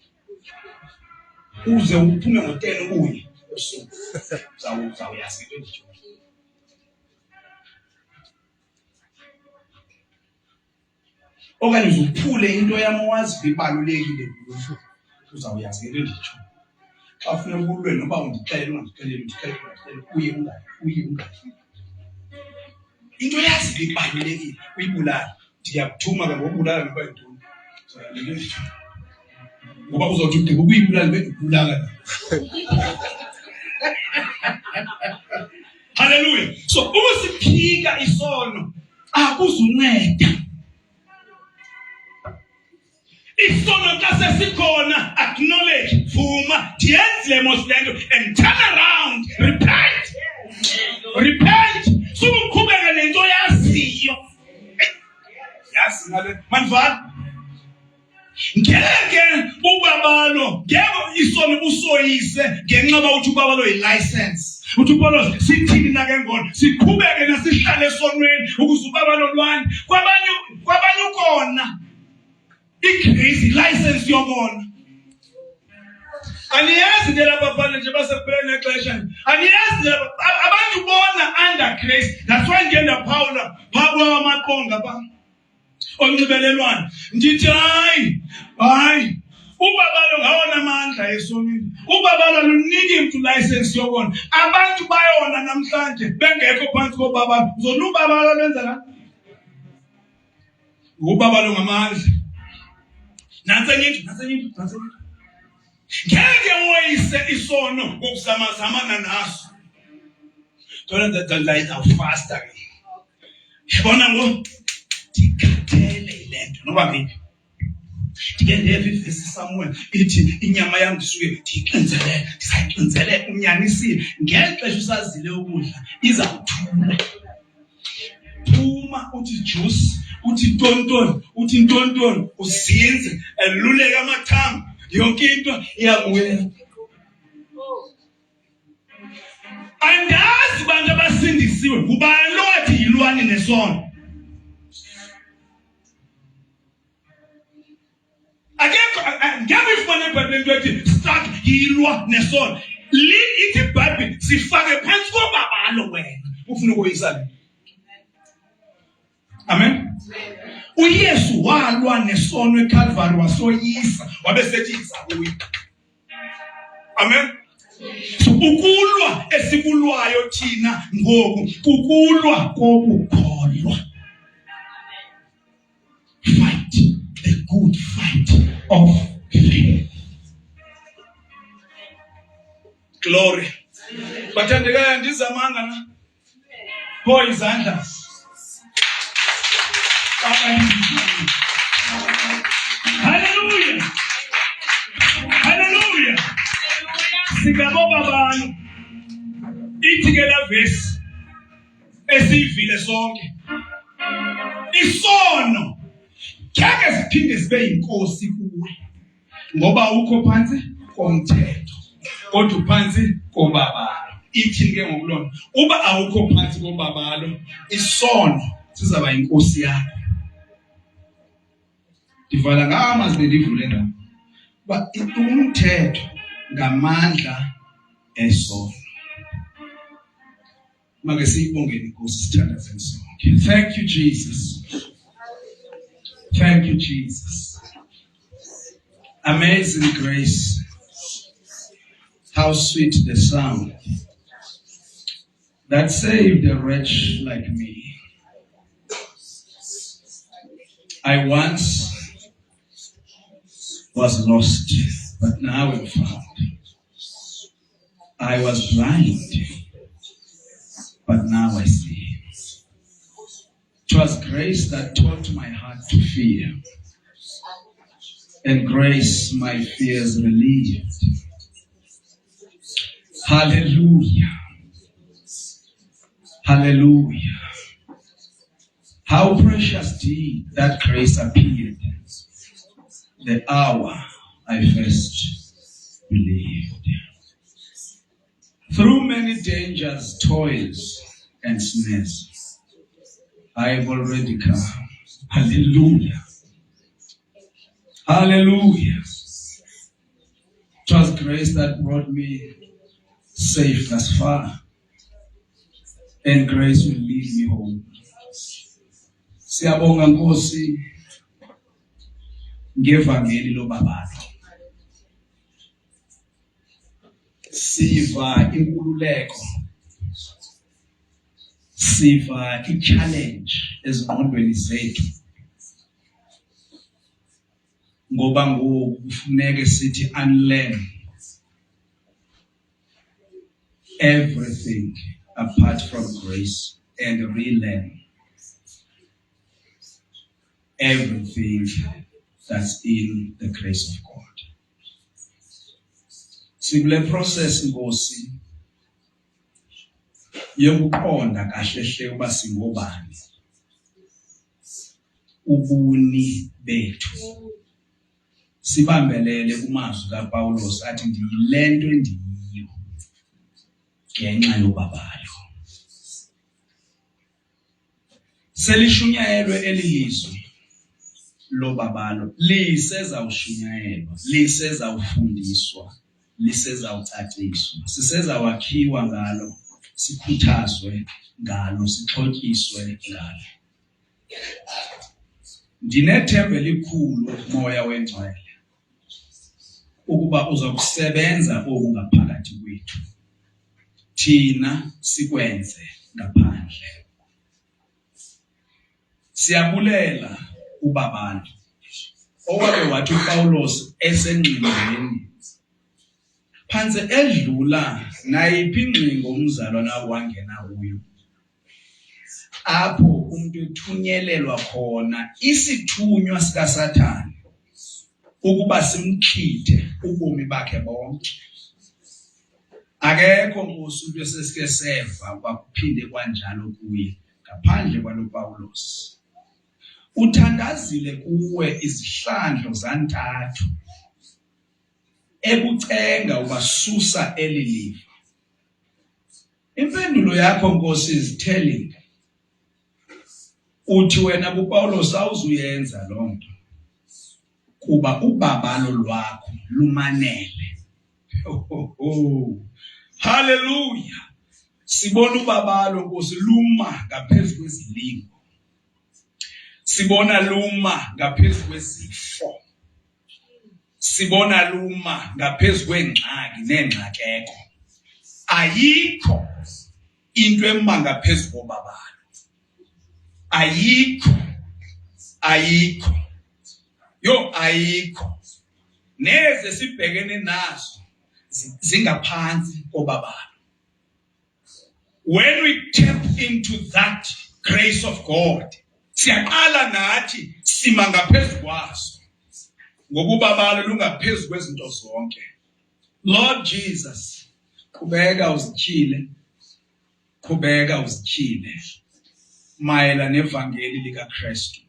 A: Uze uphume ngo-10 uye. Uzawuyazi into enditsho. Okanye uzuphule into yami owazi ibalulekile kulo. Uzawuyazi into enditsho. Xa ufuna ukulwe noba undixelele ungandixeleli uye ungayi. Into yazi ibalulekile uyibulala. Ndiyakuthuma ke ngokubulala noba yintoni. Ngoba uzothi udinga ukuyibulala bekubulala. Hallelujah. So usiphika isono akuzunceda. Isono xa sesikhona acknowledge vuma ndiyenzile mosilento and turn around repent sukuqhubeka nento yaziyo. Yazi ngale manivana ngeke ubabalo ngeke isono usoyise ngenxa uthi ubabalo yi-license. Uthi ubabalo sithini na ke ngona siqhubeke nasihlale esonweni ukuze ubabalo lwani kwabanye ukona igrace license yobona. Aniyazi ndela bafana nje basekuphela nexesha. Aniyazi abantu bona under grace. That's why ngenda Paula phakwa amaqonga ba onxibelelwana ndithi hayi ubabalo ngawona amandla esonweni. Ubabalo luniki mntu license yobona. Abantu bayona namhlanje bengekho phansi kobabalo. Uzona ubabalo lenza la ubabalo ngamandla. Nansenye. Ngeke woyise isono ngokuzamazamana naso. Don't let the light out faster. Yabona ngo dikhathele lento noba ngiphi. Ndike ndeve ivesi Samuel ithi inyama yami ndisuke ndisayixinzele unyanisile ngexesha usazile ukudla izawuthula. Phuma uthi juice uthi ntontoni uzinze eluleka amathambo yonke into iyabuya. Andazi bantu abasindisiwe ngubani lo wathi yilwani nesono. Ngeke ifune iBhayibheli into ethi start yilwa nesono. Ithi iBhayibheli sifake phansi kobabalo wena ufuna ukuyisala. Amen. uYesu walwa nesono eCalvary wasoyisa wabesethi izakuyi. Amen. So ukulwa esikulwayo thina ngoku kukulwa kokukholwa. Fight the good fight of faith. Glory. Bathandekayo ndizamanga na. Pho izandla. Hallelujah. Hallelujah. Singabonga abantu. Ithi ke la verse esivile sonke. Isono ngeke siphinde sibe inkosi kuwe. Ngoba ukho phansi komthetho. Kodwa phansi kobabalo. ithi ke ngokulona uba awukho phansi kobabalo isono sizaba inkosi yakho. Divala ngamazi ndivule ngapha ba umthetho ngamandla esono. Make siyibongele inkosi sithandazeni sonke. Thank you Jesus. Thank you Jesus. Amazing grace. How sweet the sound that saved a wretch like me. I once was lost, but now I'm found. I was blind, but now I see. 'Twas grace that taught my heart to fear, and grace my fears relieved. Hallelujah. Hallelujah. How precious did that grace appeared the hour I first believed. Through many dangers, toils, and snares, I have already come. Hallelujah. Hallelujah. 'Twas grace that brought me safe thus far, and grace will lead me home. Siyabonga Nkosi ngevangeli lobabalo. Siva inkululeko, siva i-challenge ezingqondweni zethu, ngoba ngoku kufuneka sithi unlearn everything apart from grace and relearn everything that's in the grace of God. Sikule process Nkosi yokuqonda kahle hle uba singobani, ubuni bethu. Sibambelele kumazwi kaPawulos athi ndiyilento endiyiyo ngenxa yobabalo. Selishunyayelwe elilizwi lobabalo, lisezawushunyayelwa, lisezawufundiswa, lisezawucaciswa, sisezawakhiwa ngalo, sikhuthazwe ngalo, sixhotyiswe ngalo. Ndinethemba elikhulu moya wengcwele ukuba uza kusebenza oku ngaphakathi kwethu, thina sikwenze ngaphandle. Siyabulela ubabalo owabe wathi uPawulos esengqingweni phantse edlula nayiphi ingqingo umzalwana wangena kuyo, apho umuntu ethunyelelwa khona isithunywa sikaSathane ukuba simchithe ubomi bakhe bonke. Akekho ngosuku esesike seva kwakuphinde kwanjalo kuye ngaphandle kwalo Pawulos. Uthandazile kuwe izihlandlo zantathu ekucenga ubasusa elilifa. Impendulo yakho Nkosi is telling. Uthi wena kuPawulos awuzuyenza lonto kuba ubabalo lwakho lumanele. Hallelujah. Sibona ubabalo Nkosi luma ngaphezulu kwezilingo. Sibona luma ngaphezulu kwezifo. Sibona luma ngaphezulu kwengxaki nengxakeko. Ayikho into emanga ngaphezulu kobabalo. Ayikho. Ayikho. Yo ayikho. Neze sibhekene nazo zingaphansi kobabalo. When we tap into that grace of God, siyaqala nathi sima ngaphezulu kwaso. Ngokubabalo lungaphezulu kwezinto zonke. Lord Jesus, qhubeka uzityhile. Qhubeka uzityhile. Mayela nevangeli likaKristu.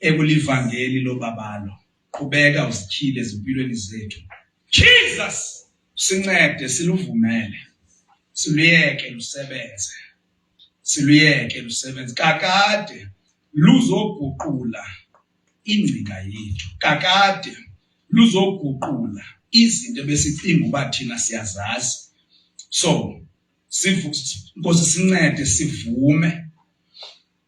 A: Ekulivangeli lobabalo. Qhubeka uzityhile ezimpilweni zethu. Jesus, sincede siluvumele. siluyeke lusebenze kakade luzoguqula ingcinga yethu, kakade luzoguqula izinto ebesicinga uba thina siyazazi. So Nkosi sincede sivume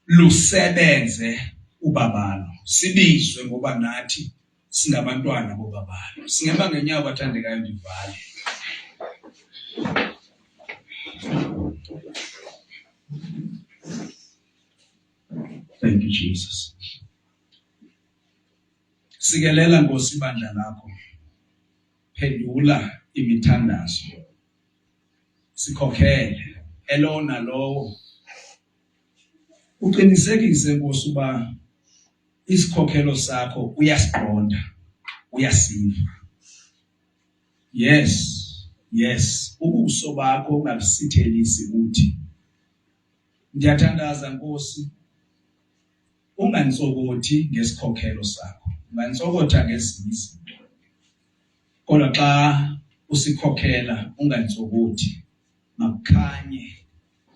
A: lusebenze ubabalo, sibizwe ngoba nathi singabantwana bobabalo. Singema ngenyawo bathandekayo ndivale. Thank you, Jesus. Sikelela Nkosi ibandla lakho. Phendula imithandazo. Sikhokhele elona lowo. Uqinisekise Nkosi uba isikhokhelo sakho uyasiqonda, uyasiva. Yes, ubuso bakho ungalisithelisi uthi. Ndiyathandaza Nkosi, unganitsokothi ngesikhokhelo sakho, ungantsokotha ngezinye izinto. Kodwa xa usikhokhela unganitsokothi, makukhanye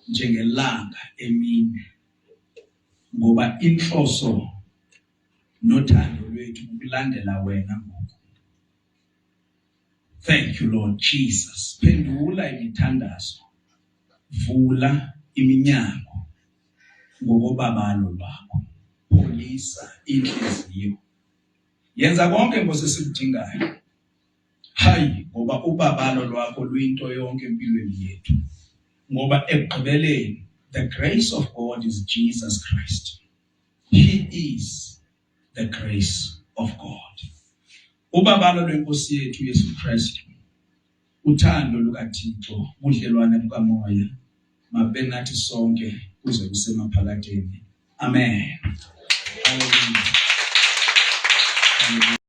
A: njengelanga emini, ngoba inhloso nothando lwethu ukulandela wena ngoku. Thank you Lord Jesus. Phendula imithandazo, vula iminyango ngokobabalo lwakho, pholisa inhliziyo, yenza konke Nkosi esikudingayo. Hayi, ngoba ubabalo lwakho luyinto yonke empilweni yethu. Ngoba ekugqibeleni the grace of God is Jesus Christ. He is the grace of God. Ubabalo lwenkosi yethu Yesu Kristu, uthando lukaThixo, ubudlelwane bukaMoya mabe nathi sonke kuze kusemaphakadeni. Amen. Hallelujah.